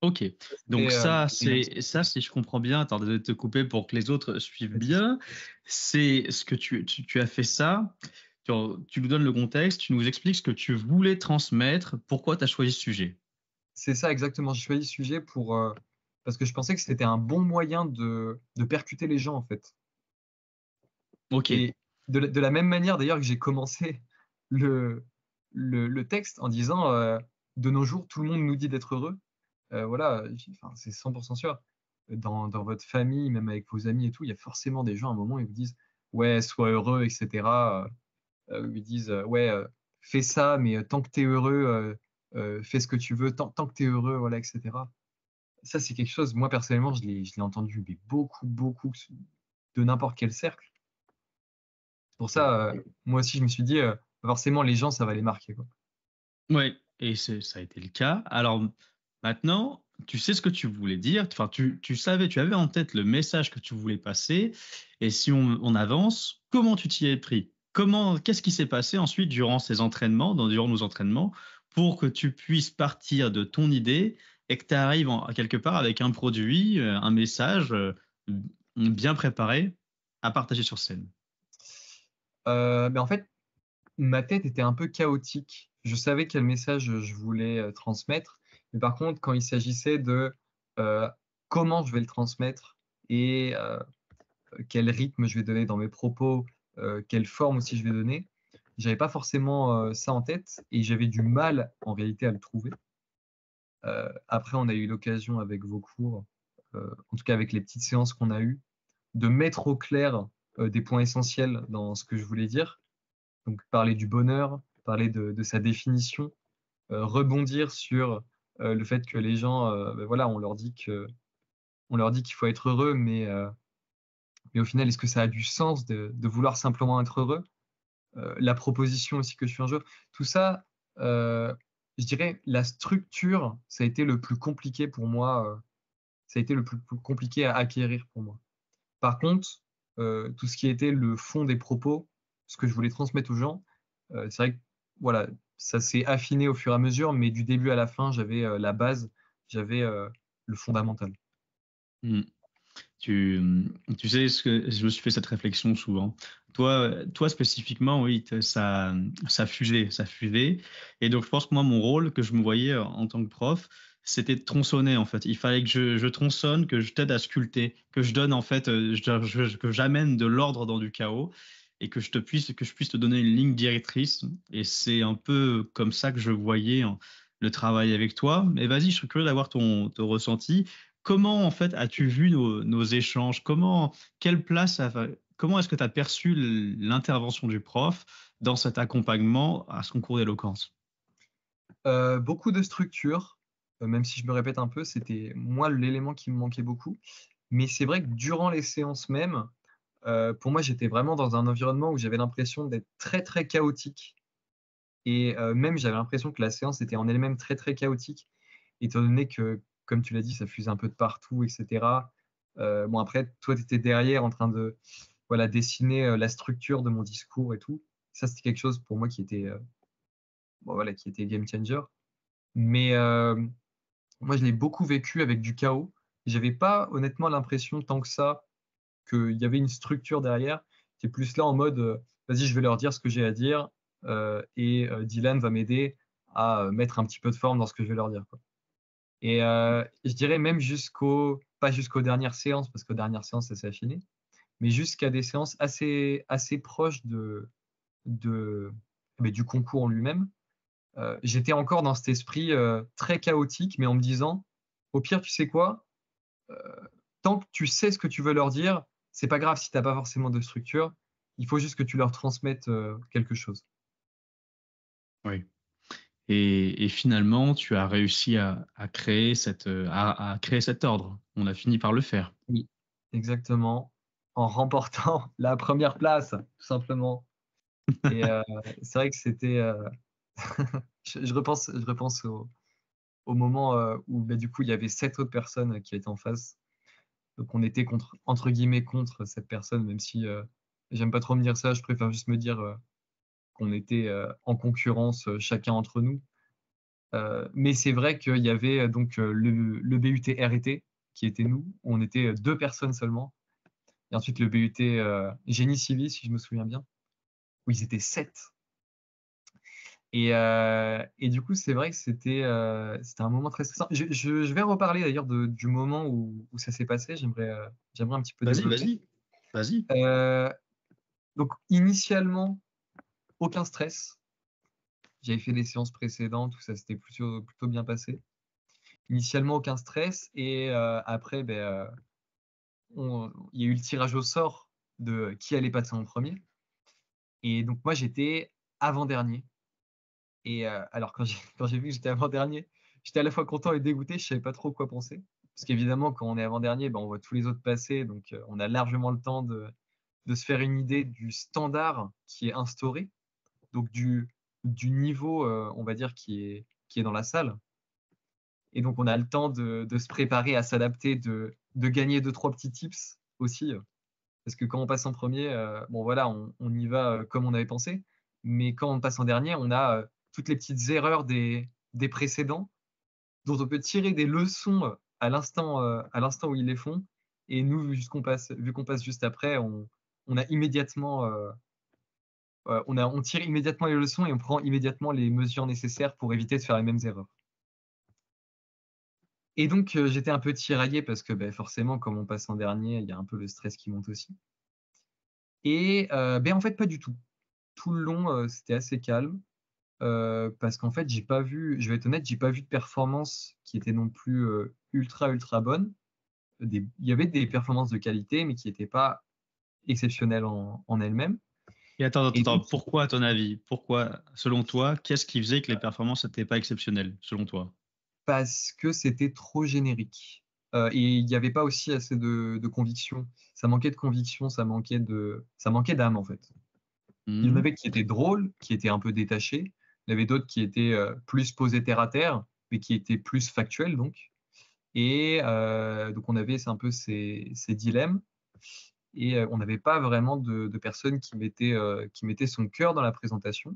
Ok, donc Et, ça, si je comprends bien, attends, désolé de te couper pour que les autres suivent bien, c'est ce que tu as fait ça, tu nous donnes le contexte, tu nous expliques ce que tu voulais transmettre, pourquoi tu as choisi ce sujet. C'est ça exactement, j'ai choisi ce sujet parce que je pensais que c'était un bon moyen de percuter les gens en fait. Ok, Et de la même manière d'ailleurs que j'ai commencé le texte en disant de nos jours, tout le monde nous dit d'être heureux. Voilà, enfin, c'est 100% sûr. Dans votre famille, même avec vos amis et tout, il y a forcément des gens à un moment, ils vous disent ouais, sois heureux, etc. Ils disent ouais, fais ça, mais tant que tu es heureux, fais ce que tu veux, tant que tu es heureux, voilà, etc. Ça, c'est quelque chose, moi personnellement, je l'ai entendu mais beaucoup de n'importe quel cercle. Pour ça, moi aussi, je me suis dit, forcément, les gens, ça va les marquer, quoi. ouais, et ça a été le cas. Alors maintenant, tu sais ce que tu voulais dire, enfin, tu savais, tu avais en tête le message que tu voulais passer, et si on avance, comment tu t'y es pris? Qu'est-ce qui s'est passé ensuite durant ces entraînements, durant nos entraînements, pour que tu puisses partir de ton idée et que tu arrives à quelque part avec un produit, un message bien préparé à partager sur scène? Mais en fait, ma tête était un peu chaotique. Je savais quel message je voulais transmettre, mais par contre, quand il s'agissait de euh, comment je vais le transmettre et quel rythme je vais donner dans mes propos, quelle forme aussi je vais donner, j'avais pas forcément ça en tête et j'avais du mal en réalité à le trouver. Après, on a eu l'occasion avec vos cours, en tout cas avec les petites séances qu'on a eues, de mettre au clair des points essentiels dans ce que je voulais dire. Donc parler du bonheur, parler de sa définition, rebondir sur le fait que les gens, ben voilà, on leur dit qu'il faut être heureux, mais au final, est-ce que ça a du sens de vouloir simplement être heureux? La proposition aussi que je suis un jour, tout ça, je dirais, la structure, ça a été le plus compliqué pour moi, ça a été le plus compliqué à acquérir pour moi. Par contre, tout ce qui était le fond des propos, ce que je voulais transmettre aux gens, c'est vrai que voilà, ça s'est affiné au fur et à mesure, mais du début à la fin, j'avais la base, j'avais le fondamental. Hmm. Tu sais ce que je me suis fait cette réflexion souvent. Toi spécifiquement, oui, ça fusait, ça fusait. Et donc je pense que moi, mon rôle que je me voyais en tant que prof, c'était de tronçonner en fait. Il fallait que je tronçonne, que je t'aide à sculpter, que je donne en fait, que j'amène de l'ordre dans du chaos et que je puisse te donner une ligne directrice. Et c'est un peu comme ça que je voyais le travail avec toi. Mais vas-y, je suis curieux d'avoir ton ressenti. Comment en fait as-tu vu nos échanges? Comment est-ce que tu as perçu l'intervention du prof dans cet accompagnement à son cours d'éloquence? Beaucoup de structure, même si je me répète un peu, c'était moi l'élément qui me manquait beaucoup. Mais c'est vrai que durant les séances même, pour moi, j'étais vraiment dans un environnement où j'avais l'impression d'être très, très chaotique. Et même, j'avais l'impression que la séance était en elle-même très, très chaotique, étant donné que, comme tu l'as dit, ça fusait un peu de partout, etc. Bon, après, toi, tu étais derrière en train de voilà, dessiner la structure de mon discours et tout. Ça, c'était quelque chose pour moi qui était, bon, voilà, qui était game changer. Mais moi, je l'ai beaucoup vécu avec du chaos. J'avais pas honnêtement l'impression tant que ça qu'il y avait une structure derrière. C'est plus là en mode, vas-y, je vais leur dire ce que j'ai à dire et Dylan va m'aider à mettre un petit peu de forme dans ce que je vais leur dire, quoi. Et je dirais même pas jusqu'aux dernières séances, parce qu'aux dernières séances, ça s'est affiné, mais jusqu'à des séances assez proches de, du concours en lui-même. J'étais encore dans cet esprit très chaotique, mais en me disant, au pire, tu sais quoi, euh, tant que tu sais ce que tu veux leur dire, c'est pas grave si tu n'as pas forcément de structure, il faut juste que tu leur transmettes quelque chose. Oui. Et finalement, tu as réussi à créer à créer cet ordre. On a fini par le faire. Oui, exactement. En remportant la première place, tout simplement. Et c'est vrai que c'était. Je repense au moment où du coup il y avait 7 autres personnes qui étaient en face. Donc on était entre guillemets contre cette personne, même si j'aime pas trop me dire ça, je préfère juste me dire qu'on était en concurrence chacun entre nous. Mais c'est vrai qu'il y avait donc le BUT R&T qui était nous, on était 2 personnes seulement. Et ensuite le BUT Génie Civil, si je me souviens bien, où ils étaient 7. Et du coup, c'est vrai que c'était un moment très stressant. Je vais reparler d'ailleurs du moment où ça s'est passé. J'aimerais un petit peu développer. Vas-y. Donc, initialement, aucun stress. J'avais fait les séances précédentes, tout ça s'était plutôt bien passé. Initialement, aucun stress. Et après, il y a eu le tirage au sort de qui allait passer en premier. Et donc, moi, j'étais avant-dernier. Et alors, quand j'ai vu que j'étais avant-dernier, j'étais à la fois content et dégoûté, je savais pas trop quoi penser. Parce qu'évidemment, quand on est avant-dernier, on voit tous les autres passer, donc on a largement le temps de se faire une idée du standard qui est instauré, donc du niveau, on va dire, qui est dans la salle. Et donc, on a le temps de se préparer à s'adapter, de gagner 2-3 petits tips aussi. Parce que quand on passe en premier, voilà, on y va comme on avait pensé. Mais quand on passe en dernier, on a toutes les petites erreurs des précédents, dont on peut tirer des leçons à l'instant où ils les font. Et nous, vu qu'on passe juste après, on a immédiatement, on tire immédiatement les leçons et on prend immédiatement les mesures nécessaires pour éviter de faire les mêmes erreurs. Et donc, j'étais un peu tiraillé parce que forcément, comme on passe en dernier, il y a un peu le stress qui monte aussi. Et en fait, pas du tout. Tout le long, c'était assez calme. Parce qu'en fait, je vais être honnête, j'ai pas vu de performance qui était non plus ultra bonne. Il y avait des performances de qualité, mais qui n'étaient pas exceptionnelles en elles-mêmes. Et attends, donc, pourquoi, à ton avis, pourquoi, selon toi, qu'est-ce qui faisait que les performances n'étaient pas exceptionnelles, selon toi? Parce que c'était trop générique. Et il n'y avait pas aussi assez de conviction. Ça manquait de conviction, ça manquait d'âme, en fait. Il y en avait qui étaient drôles, qui étaient un peu détachés. Il y avait d'autres qui étaient plus posés terre à terre, mais qui étaient plus factuels, donc. Et donc, on avait un peu ces dilemmes. Et on n'avait pas vraiment de personnes qui mettaient son cœur dans la présentation.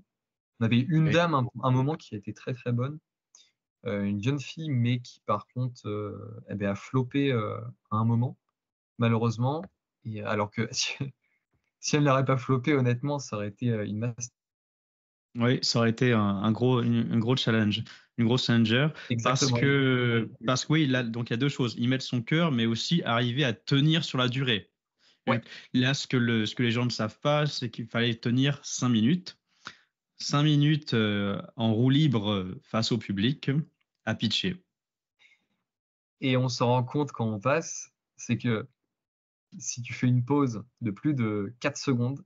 On avait une dame, un moment, qui a été très, très bonne. Une jeune fille, mais qui, par contre, a floppé à un moment, malheureusement. Et, alors que si elle n'aurait pas floppé, honnêtement, ça aurait été une masse. Oui, ça aurait été un gros challenge, une grosse challenger. Exactement. Parce que oui, là, donc il y a deux choses. Y mettre son cœur, mais aussi arriver à tenir sur la durée. Ouais. Là, ce que les gens ne savent pas, c'est qu'il fallait tenir 5 minutes. 5 minutes en roue libre face au public à pitcher. Et on se rend compte quand on passe, c'est que si tu fais une pause de plus de 4 secondes,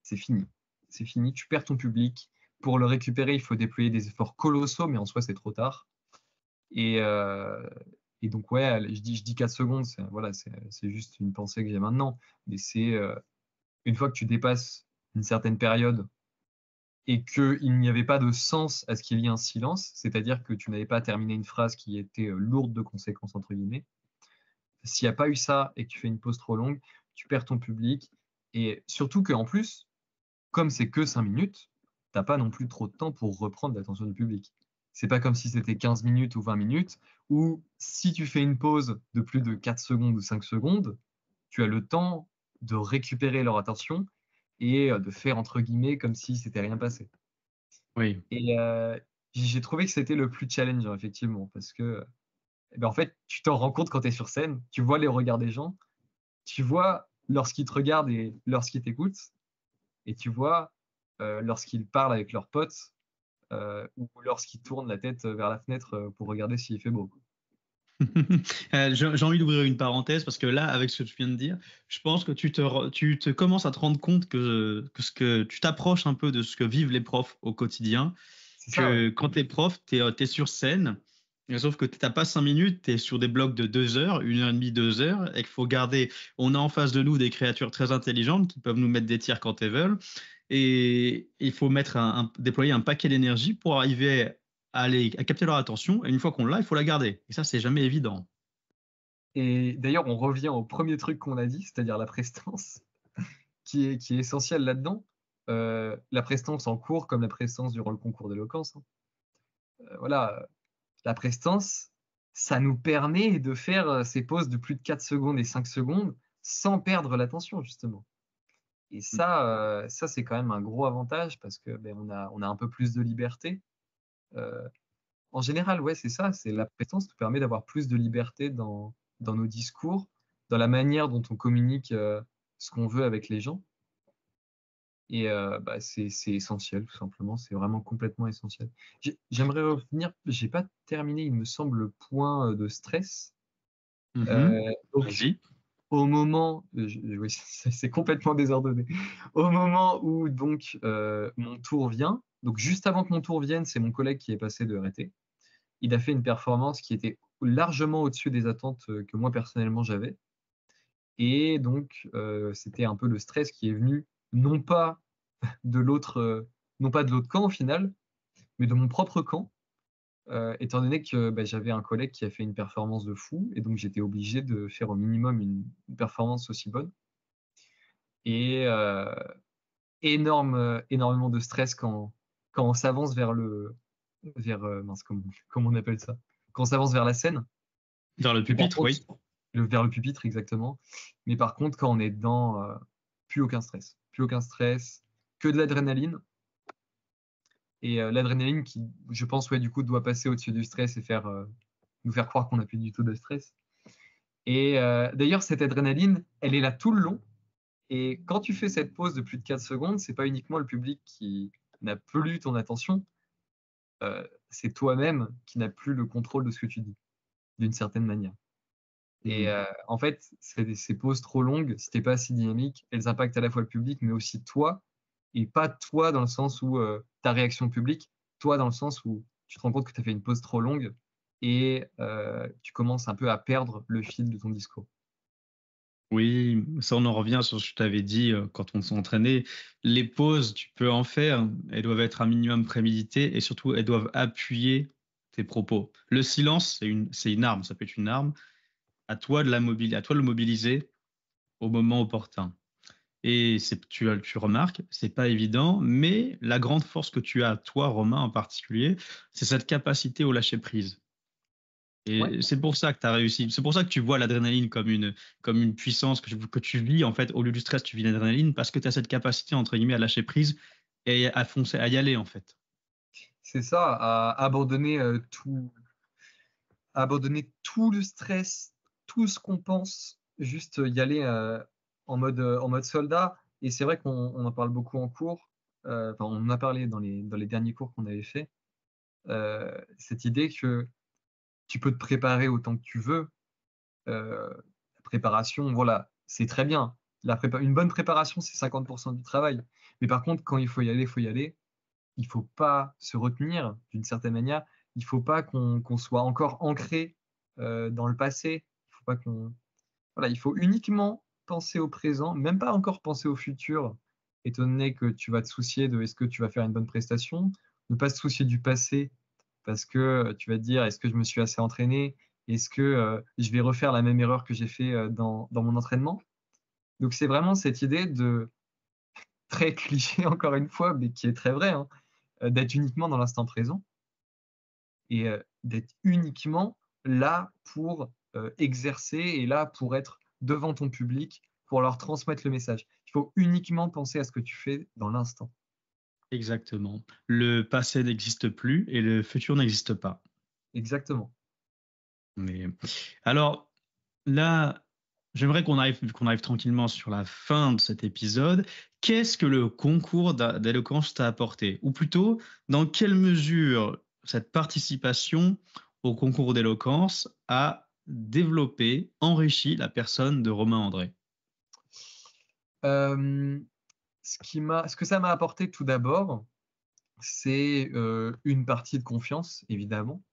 c'est fini. C'est fini, tu perds ton public. Pour le récupérer, il faut déployer des efforts colossaux, mais en soi, c'est trop tard. Et donc, ouais, je dis 4 secondes, c'est juste une pensée que j'ai maintenant. Mais c'est une fois que tu dépasses une certaine période et qu'il n'y avait pas de sens à ce qu'il y ait un silence, c'est-à-dire que tu n'avais pas terminé une phrase qui était lourde de conséquences, entre guillemets. S'il n'y a pas eu ça et que tu fais une pause trop longue, tu perds ton public. Et surtout qu'en plus, comme c'est que 5 minutes, tu n'as pas non plus trop de temps pour reprendre l'attention du public. C'est pas comme si c'était 15 minutes ou 20 minutes, où si tu fais une pause de plus de 4 secondes ou 5 secondes, tu as le temps de récupérer leur attention et de faire, entre guillemets, comme si c'était rien passé. Oui. Et j'ai trouvé que c'était le plus challengeant, effectivement, parce que en fait, tu t'en rends compte quand tu es sur scène, tu vois les regards des gens, tu vois lorsqu'ils te regardent et lorsqu'ils t'écoutent, et tu vois lorsqu'ils parlent avec leurs potes ou lorsqu'ils tournent la tête vers la fenêtre pour regarder s'il fait beau. J'ai envie d'ouvrir une parenthèse parce que là, avec ce que tu viens de dire, je pense que tu te commences à te rendre compte que tu t'approches un peu de ce que vivent les profs au quotidien C'est ça, ouais. que quand tu es prof, tu es sur scène, sauf que tu n'as pas 5 minutes, tu es sur des blocs de 2 heures, 1 heure et demie, 2 heures, et qu'il faut garder. On a en face de nous des créatures très intelligentes qui peuvent nous mettre des tirs quand elles veulent, et il faut déployer un paquet d'énergie pour arriver à capter leur attention, et une fois qu'on l'a, il faut la garder. Et ça, c'est jamais évident. Et d'ailleurs, on revient au premier truc qu'on a dit, c'est-à-dire la prestance, qui est essentielle là-dedans. La prestance en cours comme la prestance durant le concours d'éloquence, hein. Voilà, la prestance, ça nous permet de faire ces pauses de plus de 4 secondes et 5 secondes sans perdre l'attention, justement. Et ça, c'est quand même un gros avantage parce que on a un peu plus de liberté. En général, ouais, c'est ça, c'est la prestance nous permet d'avoir plus de liberté dans nos discours, dans la manière dont on communique ce qu'on veut avec les gens. Et c'est essentiel, tout simplement. C'est vraiment complètement essentiel. J'aimerais revenir, j'ai pas terminé, il me semble, le point de stress. Donc, Vas-y. au moment, oui, c'est complètement désordonné. Au moment où donc mon tour vient, donc juste avant que mon tour vienne, c'est mon collègue qui est passé de RT. Il a fait une performance qui était largement au-dessus des attentes que moi personnellement j'avais. Et donc c'était un peu le stress qui est venu, non pas de l'autre camp au final, mais de mon propre camp. Étant donné que j'avais un collègue qui a fait une performance de fou, et donc j'étais obligé de faire au minimum une performance aussi bonne. Et énormément de stress quand on s'avance mince, comment on appelle ça? Quand on s'avance vers la scène. Vers le Mais par pupitre, contre, oui. vers le pupitre, exactement. Mais par contre, quand on est dedans, plus aucun stress. Plus aucun stress, que de l'adrénaline. Et l'adrénaline qui, je pense, ouais, du coup, doit passer au-dessus du stress et nous faire croire qu'on n'a plus du tout de stress. Et d'ailleurs, cette adrénaline, elle est là tout le long. Et quand tu fais cette pause de plus de 4 secondes, c'est pas uniquement le public qui n'a plus ton attention, c'est toi-même qui n'as plus le contrôle de ce que tu dis, d'une certaine manière. Et en fait, ces pauses trop longues, si t'es pas assez dynamique, elles impactent à la fois le public, mais aussi toi. Et pas toi dans le sens où ta réaction publique, toi dans le sens où tu te rends compte que tu as fait une pause trop longue et tu commences un peu à perdre le fil de ton discours. Oui, ça on en revient sur ce que je t'avais dit quand on s'est entraîné. Les pauses, tu peux en faire, elles doivent être un minimum préméditées et surtout elles doivent appuyer tes propos. Le silence, c'est une arme, ça peut être une arme. À toi de le mobiliser au moment opportun. Et tu remarques, c'est pas évident, mais la grande force que tu as, toi, Romain en particulier, c'est cette capacité au lâcher prise. Et Ouais. c'est pour ça que tu as réussi. C'est pour ça que tu vois l'adrénaline comme une puissance que tu vis. En fait, au lieu du stress, tu vis l'adrénaline parce que tu as cette capacité, entre guillemets, à lâcher prise et à foncer, à y aller, en fait. C'est ça, à abandonner tout le stress, tout ce qu'on pense, juste y aller en mode soldat. Et c'est vrai qu'on en parle beaucoup en cours. Enfin, on en a parlé dans les derniers cours qu'on avait fait. Cette idée que tu peux te préparer autant que tu veux. La préparation, voilà, c'est très bien. Une bonne préparation, c'est 50% du travail. Mais par contre, quand il faut y aller, il faut y aller. Il ne faut pas se retenir d'une certaine manière. Il ne faut pas qu'on soit encore ancré dans le passé. Il faut uniquement penser au présent, même pas encore penser au futur, étant donné que tu vas te soucier de est-ce que tu vas faire une bonne prestation, ne pas se soucier du passé parce que tu vas te dire est-ce que je me suis assez entraîné, est-ce que je vais refaire la même erreur que j'ai fait dans mon entraînement. Donc c'est vraiment cette idée de très cliché encore une fois, mais qui est très vrai, hein, d'être uniquement dans l'instant présent et d'être uniquement là pour exercer et là pour être devant ton public, pour leur transmettre le message. Il faut uniquement penser à ce que tu fais dans l'instant. Exactement. Le passé n'existe plus et le futur n'existe pas. Exactement. Mais alors là, j'aimerais qu'on arrive tranquillement sur la fin de cet épisode. Qu'est-ce que le concours d'éloquence t'a apporté? Ou plutôt, dans quelle mesure cette participation au concours d'éloquence a développé, enrichi la personne de Romain André? Ce que ça m'a apporté tout d'abord, c'est une partie de confiance, évidemment.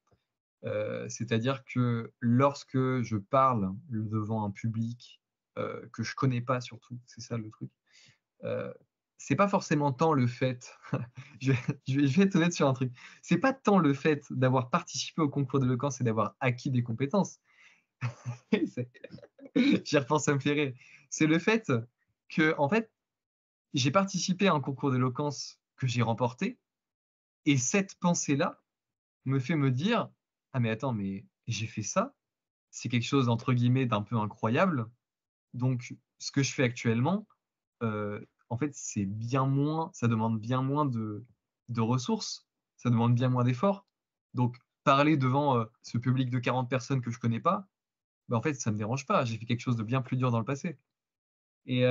C'est-à-dire que lorsque je parle devant un public que je connais pas, surtout, c'est ça le truc, c'est pas forcément tant le fait, je vais être honnête sur un truc, c'est pas tant le fait d'avoir participé au concours d'éloquence et d'avoir acquis des compétences. J'y repense, ça me fait rire. C'est le fait que, en fait, j'ai participé à un concours d'éloquence que j'ai remporté, et cette pensée-là me fait me dire, ah mais attends, mais j'ai fait ça, c'est quelque chose entre guillemets d'un peu incroyable. Donc ce que je fais actuellement, en fait, c'est bien moins, ça demande bien moins de ressources, ça demande bien moins d'efforts. Donc parler devant ce public de 40 personnes que je connais pas, en fait, ça me dérange pas. J'ai fait quelque chose de bien plus dur dans le passé. Et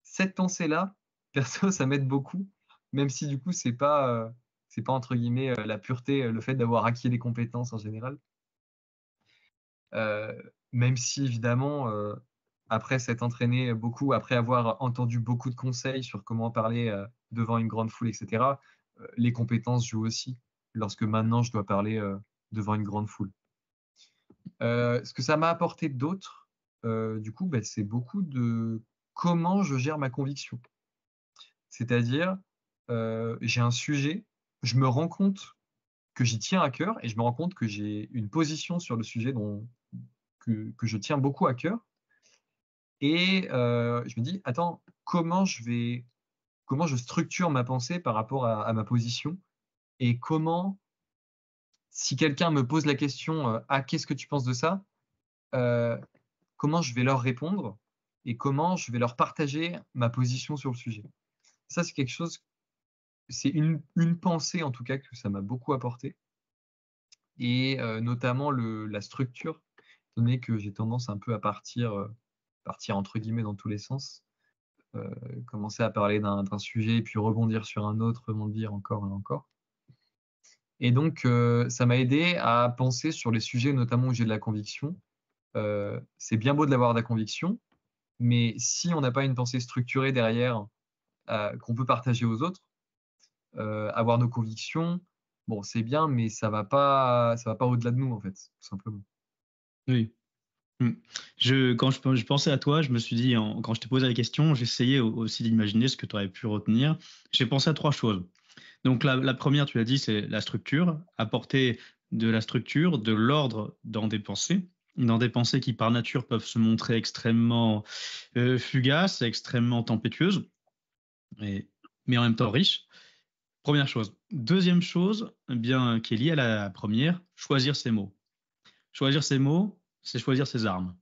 cette pensée-là, perso, ça m'aide beaucoup, même si du coup, c'est pas entre guillemets la pureté, le fait d'avoir acquis des compétences en général. Même si évidemment, après s'être entraîné beaucoup, après avoir entendu beaucoup de conseils sur comment parler devant une grande foule, etc., les compétences jouent aussi lorsque maintenant je dois parler devant une grande foule. Ce que ça m'a apporté d'autre, du coup, c'est beaucoup de comment je gère ma conviction. C'est-à-dire, j'ai un sujet, je me rends compte que j'y tiens à cœur et je me rends compte que j'ai une position sur le sujet que je tiens beaucoup à cœur. Et je me dis, attends, comment je structure ma pensée par rapport à ma position et comment, si quelqu'un me pose la question, ah, qu'est-ce que tu penses de ça? Comment je vais leur répondre et comment je vais leur partager ma position sur le sujet. Ça, c'est quelque chose, c'est une pensée en tout cas que ça m'a beaucoup apporté. Et notamment la structure, donné que j'ai tendance un peu à partir entre guillemets dans tous les sens, commencer à parler d'un sujet, puis rebondir sur un autre, rebondir encore et encore. Et donc, ça m'a aidé à penser sur les sujets notamment où j'ai de la conviction. C'est bien beau de l'avoir de la conviction, mais si on n'a pas une pensée structurée derrière qu'on peut partager aux autres, avoir nos convictions, bon, c'est bien, mais ça va pas au-delà de nous, en fait, tout simplement. Oui. Quand je pensais à toi, je me suis dit, quand je t'ai posé la question, j'essayais aussi d'imaginer ce que tu aurais pu retenir. J'ai pensé à 3 choses. Donc la première, tu l'as dit, c'est la structure, apporter de la structure, de l'ordre dans des pensées qui par nature peuvent se montrer extrêmement fugaces, extrêmement tempétueuses, mais en même temps riches. Première chose. Deuxième chose, bien, qui est liée à la première, choisir ses mots. Choisir ses mots, c'est choisir ses armes.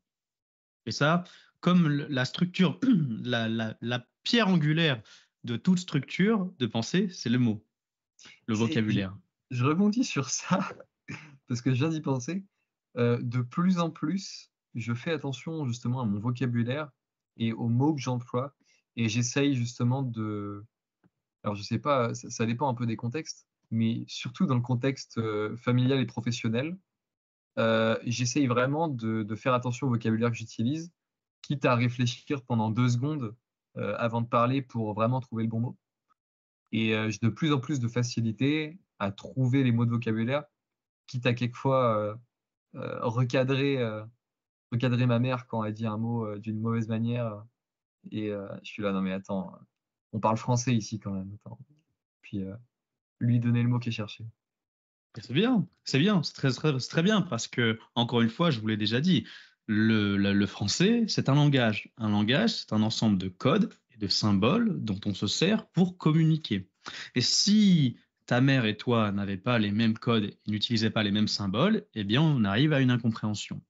Et ça, comme la structure, la pierre angulaire de toute structure de pensée, c'est le mot, le vocabulaire. Je rebondis sur ça, parce que je viens d'y penser. De plus en plus, je fais attention justement à mon vocabulaire et aux mots que j'emploie. Et j'essaye justement de... Alors, je sais pas, ça dépend un peu des contextes, mais surtout dans le contexte familial et professionnel, j'essaye vraiment de faire attention au vocabulaire que j'utilise, quitte à réfléchir pendant 2 secondes avant de parler pour vraiment trouver le bon mot. Et j'ai de plus en plus de facilité à trouver les mots de vocabulaire, quitte à quelquefois recadrer ma mère quand elle dit un mot d'une mauvaise manière. Et je suis là, non mais attends, on parle français ici quand même. Attends. Puis lui donner le mot qui est cherché. C'est bien, c'est très bien parce que, encore une fois, je vous l'ai déjà dit, le français, c'est un langage. Un langage, c'est un ensemble de codes et de symboles dont on se sert pour communiquer. Et si ta mère et toi n'avaient pas les mêmes codes et n'utilisaient pas les mêmes symboles, eh bien, on arrive à une incompréhension.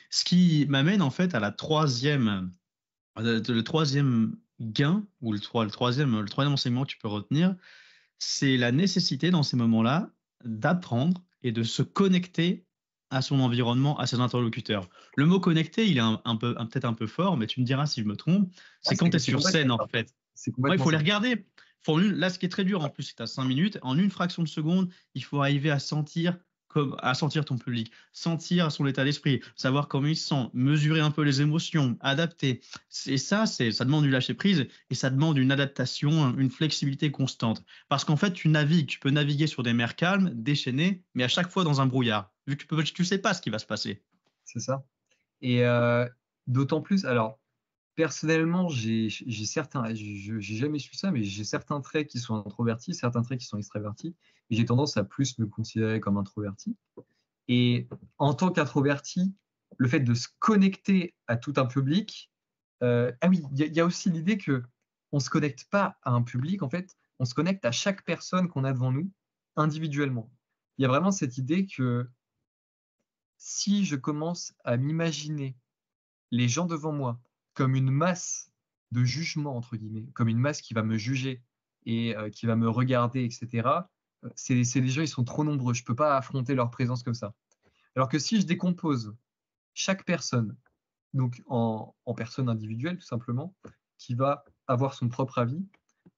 Ce qui m'amène en fait à le troisième gain, ou le troisième enseignement que tu peux retenir, c'est la nécessité dans ces moments-là d'apprendre et de se connecter à son environnement, à ses interlocuteurs. Le mot connecter, il est peut-être un peu fort, mais tu me diras si je me trompe. C'est quand tu es sur scène, en fait. Il faut les regarder. Là, ce qui est très dur, en plus, c'est à 5 minutes. En une fraction de seconde, il faut arriver à sentir à sentir ton public, sentir son état d'esprit, savoir comment il se sent, mesurer un peu les émotions, adapter. Et ça demande du lâcher prise et ça demande une adaptation, une flexibilité constante. Parce qu'en fait, tu peux naviguer sur des mers calmes, déchaînées, mais à chaque fois dans un brouillard, vu que tu sais pas ce qui va se passer. C'est ça. Et d'autant plus, alors, personnellement, j'ai certains, j'ai jamais su ça, mais j'ai certains traits qui sont introvertis, certains traits qui sont extravertis. Et j'ai tendance à plus me considérer comme introverti. Et en tant qu'introverti, le fait de se connecter à tout un public, ah oui, il y a aussi l'idée que on se connecte pas à un public, en fait, on se connecte à chaque personne qu'on a devant nous individuellement. Il y a vraiment cette idée que si je commence à m'imaginer les gens devant moi comme une masse de jugement, entre guillemets, comme une masse qui va me juger et qui va me regarder, etc., c'est les gens, ils sont trop nombreux, je ne peux pas affronter leur présence comme ça. Alors que si je décompose chaque personne, donc en personne individuelle tout simplement, qui va avoir son propre avis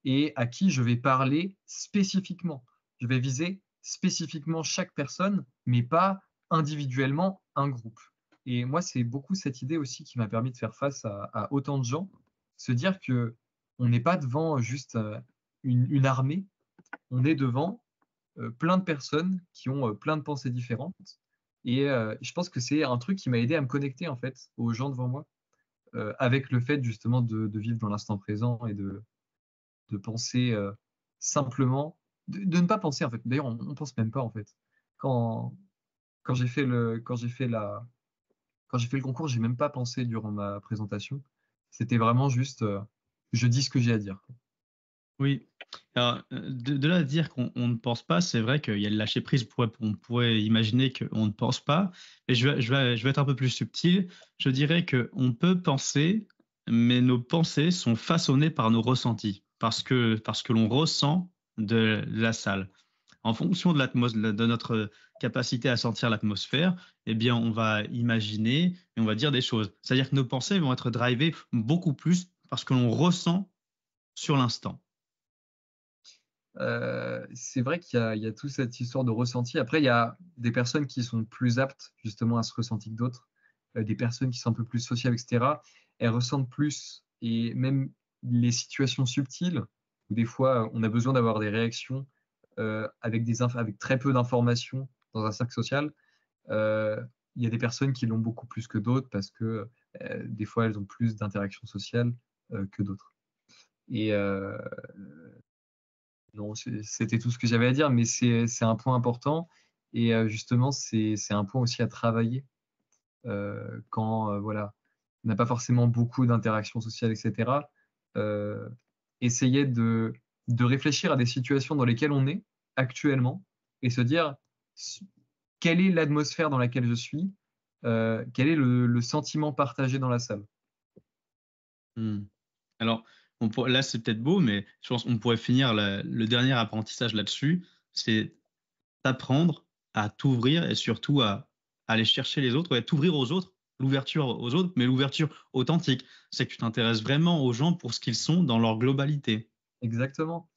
et à qui je vais parler spécifiquement. Je vais viser spécifiquement chaque personne, mais pas individuellement un groupe. Et moi, c'est beaucoup cette idée aussi qui m'a permis de faire face à autant de gens, se dire que on n'est pas devant juste une armée, on est devant plein de personnes qui ont plein de pensées différentes. Et je pense que c'est un truc qui m'a aidé à me connecter en fait aux gens devant moi, avec le fait justement de vivre dans l'instant présent et de penser simplement, de ne pas penser en fait. D'ailleurs, on ne pense même pas en fait. Quand j'ai fait le concours, j'ai même pas pensé durant ma présentation. C'était vraiment juste, je dis ce que j'ai à dire. Oui. Alors, de là à dire qu'on ne pense pas, c'est vrai qu'il y a le lâcher prise. On pourrait imaginer qu'on ne pense pas. Et je vais être un peu plus subtil. Je dirais qu'on peut penser, mais nos pensées sont façonnées par nos ressentis, parce que l'on ressent de la salle. En fonction de notre capacité à sentir l'atmosphère, eh bien, on va imaginer et on va dire des choses. C'est-à-dire que nos pensées vont être drivées beaucoup plus parce que l'on ressent sur l'instant. C'est vrai qu'il y a toute cette histoire de ressenti. Après, il y a des personnes qui sont plus aptes justement à ce ressenti que d'autres. Des personnes qui sont un peu plus sociables, etc. Elles ressentent plus. Et même les situations subtiles, où des fois, on a besoin d'avoir des réactions avec très peu d'informations dans un cercle social. Il y a des personnes qui l'ont beaucoup plus que d'autres parce que des fois, elles ont plus d'interactions sociales que d'autres. Et non, c'était tout ce que j'avais à dire, mais c'est un point important. Et justement, c'est un point aussi à travailler quand voilà, on n'a pas forcément beaucoup d'interactions sociales, etc. Essayer de réfléchir à des situations dans lesquelles on est actuellement et se dire quelle est l'atmosphère dans laquelle je suis, quel est le sentiment partagé dans la salle. Alors, là, c'est peut-être beau, mais je pense qu'on pourrait finir le dernier apprentissage là-dessus, c'est d'apprendre à t'ouvrir et surtout à aller chercher les autres, à t'ouvrir aux autres, l'ouverture aux autres, mais l'ouverture authentique. C'est que tu t'intéresses vraiment aux gens pour ce qu'ils sont dans leur globalité. Exactement.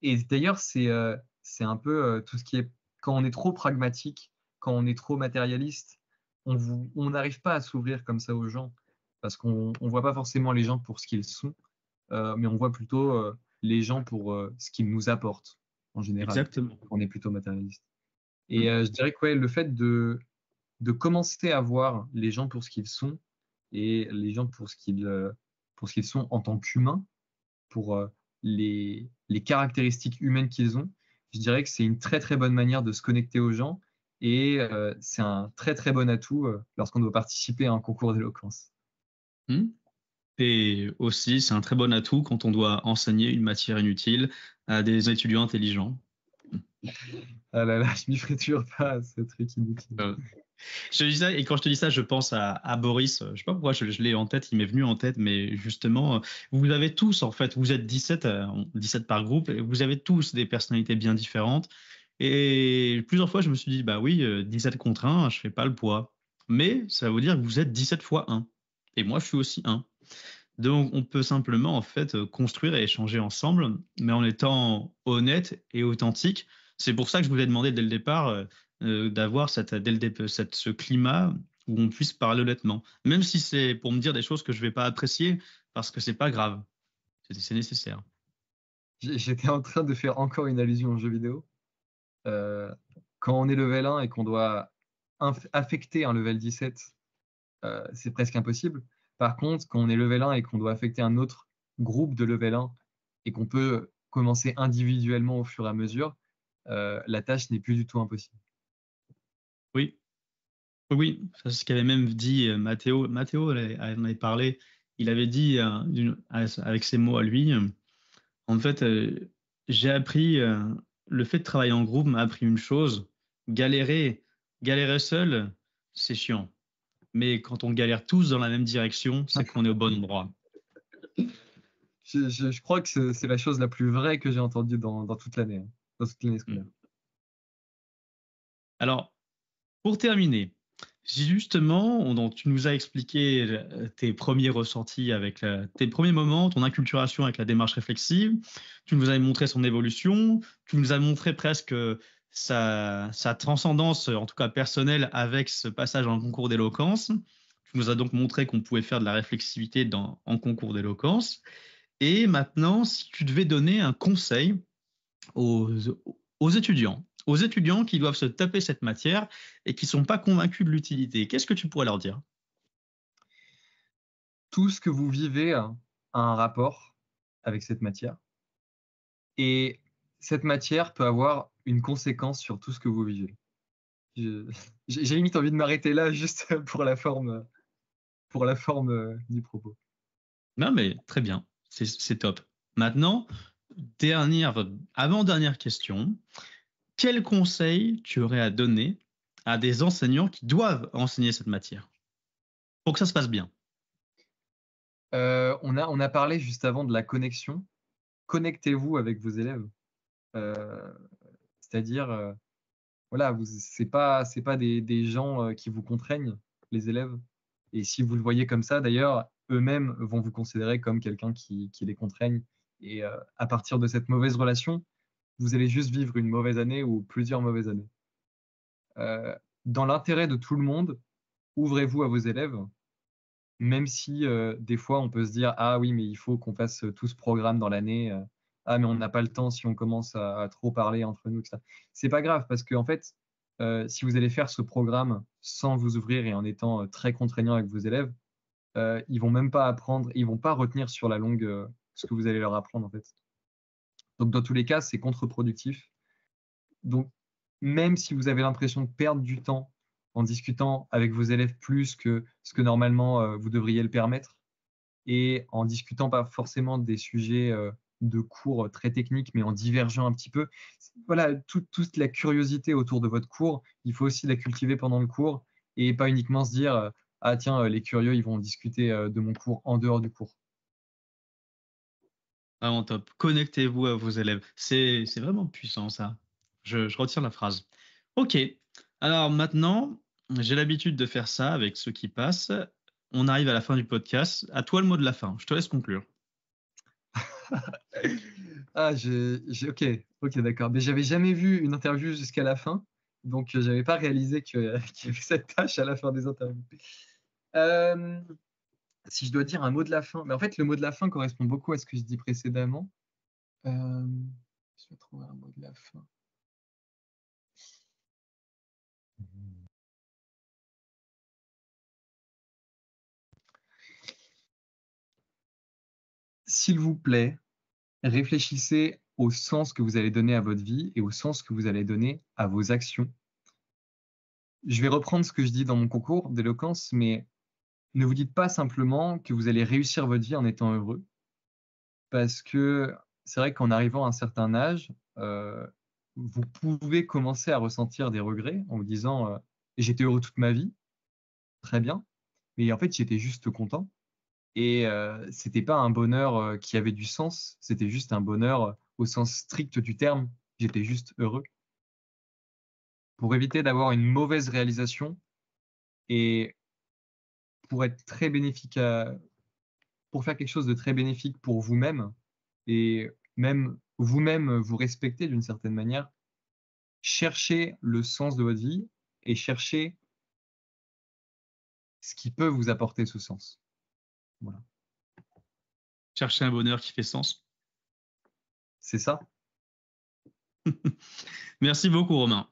Et d'ailleurs, c'est un peu tout ce qui est quand on est trop pragmatique, quand on est trop matérialiste, on n'arrive pas à s'ouvrir comme ça aux gens parce qu'on ne voit pas forcément les gens pour ce qu'ils sont, mais on voit plutôt les gens pour ce qu'ils nous apportent en général. Exactement. On est plutôt matérialiste. Et je dirais que ouais, le fait de commencer à voir les gens pour ce qu'ils sont et les gens pour ce qu'ils sont en tant qu'humains, pour les caractéristiques humaines qu'ils ont, je dirais que c'est une très très bonne manière de se connecter aux gens et c'est un très très bon atout lorsqu'on doit participer à un concours d'éloquence. Et aussi, c'est un très bon atout quand on doit enseigner une matière inutile à des étudiants intelligents. Ah là là, je m'y ferai toujours pas à ce truc inutile. Je te dis ça, et quand je te dis ça, je pense à Boris. Je sais pas pourquoi je l'ai en tête, il m'est venu en tête, mais justement, vous avez tous, en fait, vous êtes 17 par groupe, et vous avez tous des personnalités bien différentes. Et plusieurs fois, je me suis dit, bah oui, 17 contre 1, je fais pas le poids. Mais ça veut dire que vous êtes 17 fois 1. Et moi, je suis aussi 1. Donc, on peut simplement, en fait, construire et échanger ensemble, mais en étant honnête et authentique. C'est pour ça que je vous ai demandé dès le départ d'avoir ce climat où on puisse parler honnêtement. Même si c'est pour me dire des choses que je ne vais pas apprécier, parce que c'est pas grave. C'est nécessaire. J'étais en train de faire encore une allusion au jeu vidéo. Euh, Quand on est level 1 et qu'on doit affecter un level 17, c'est presque impossible. Par contre, quand on est level 1 et qu'on doit affecter un autre groupe de level 1 et qu'on peut commencer individuellement au fur et à mesure, la tâche n'est plus du tout impossible. Oui, oui, c'est ce qu'avait même dit Mathéo. Mathéo en avait parlé. Il avait dit, avec ses mots à lui, en fait, j'ai appris, le fait de travailler en groupe m'a appris une chose, galérer, galérer seul, c'est chiant. Mais quand on galère tous dans la même direction, c'est qu'on est au bon endroit. Je crois que c'est la chose la plus vraie que j'ai entendue dans toute l'année, hein, dans toute l'année scolaire. Alors, pour terminer, justement, donc, tu nous as expliqué tes premiers ressentis avec tes premiers moments, ton inculturation avec la démarche réflexive. Tu nous as montré son évolution. Tu nous as montré presque sa transcendance, en tout cas personnelle, avec ce passage en concours d'éloquence. Tu nous as donc montré qu'on pouvait faire de la réflexivité en concours d'éloquence. Et maintenant, si tu devais donner un conseil aux étudiants qui doivent se taper cette matière et qui ne sont pas convaincus de l'utilité, qu'est-ce que tu pourrais leur dire? Tout ce que vous vivez a un rapport avec cette matière. Et cette matière peut avoir une conséquence sur tout ce que vous vivez. J'ai limite envie de m'arrêter là juste pour la forme du propos. Non, mais très bien, c'est top. Maintenant, avant-dernière question, quel conseil tu aurais à donner à des enseignants qui doivent enseigner cette matière pour que ça se passe bien? On a parlé juste avant de la connexion. Connectez-vous avec vos élèves. C'est-à-dire, voilà, c'est pas des gens qui vous contraignent, les élèves. Et si vous le voyez comme ça, d'ailleurs, eux-mêmes vont vous considérer comme quelqu'un qui les contraigne. Et à partir de cette mauvaise relation, vous allez juste vivre une mauvaise année ou plusieurs mauvaises années. Dans l'intérêt de tout le monde, ouvrez-vous à vos élèves, même si des fois on peut se dire ah oui, mais il faut qu'on fasse tout ce programme dans l'année. Ah, mais on n'a pas le temps si on commence à trop parler entre nous, etc. C'est pas grave parce que en fait, si vous allez faire ce programme sans vous ouvrir et en étant très contraignant avec vos élèves, ils vont même pas apprendre, ils vont pas retenir sur la longue ce que vous allez leur apprendre en fait. Donc dans tous les cas, c'est contre-productif. Donc même si vous avez l'impression de perdre du temps en discutant avec vos élèves plus que ce que normalement vous devriez le permettre, et en discutant pas forcément des sujets de cours très techniques, mais en divergeant un petit peu. Voilà, toute la curiosité autour de votre cours, il faut aussi la cultiver pendant le cours et pas uniquement se dire ah tiens, les curieux, ils vont discuter de mon cours en dehors du cours. Vraiment top. Connectez-vous à vos élèves. C'est vraiment puissant, ça. Je retire la phrase. OK. Alors maintenant, j'ai l'habitude de faire ça avec ceux qui passent. On arrive à la fin du podcast. À toi le mot de la fin. Je te laisse conclure. Ah, ok, d'accord. Mais j'avais jamais vu une interview jusqu'à la fin, donc j'avais pas réalisé qu'il y avait cette tâche à la fin des interviews. Si je dois dire un mot de la fin, mais en fait le mot de la fin correspond beaucoup à ce que je dis précédemment. Je vais trouver un mot de la fin. S'il vous plaît, réfléchissez au sens que vous allez donner à votre vie et au sens que vous allez donner à vos actions. Je vais reprendre ce que je dis dans mon concours d'éloquence, mais ne vous dites pas simplement que vous allez réussir votre vie en étant heureux, parce que c'est vrai qu'en arrivant à un certain âge, vous pouvez commencer à ressentir des regrets en vous disant j'étais heureux toute ma vie, très bien, mais en fait j'étais juste content. Et c'était pas un bonheur qui avait du sens, c'était juste un bonheur au sens strict du terme. J'étais juste heureux. Pour éviter d'avoir une mauvaise réalisation et pour être très bénéfique pour faire quelque chose de très bénéfique pour vous-même et même vous-même vous respecter d'une certaine manière, cherchez le sens de votre vie et cherchez ce qui peut vous apporter ce sens. Voilà. Chercher un bonheur qui fait sens. C'est ça. Merci beaucoup, Romain.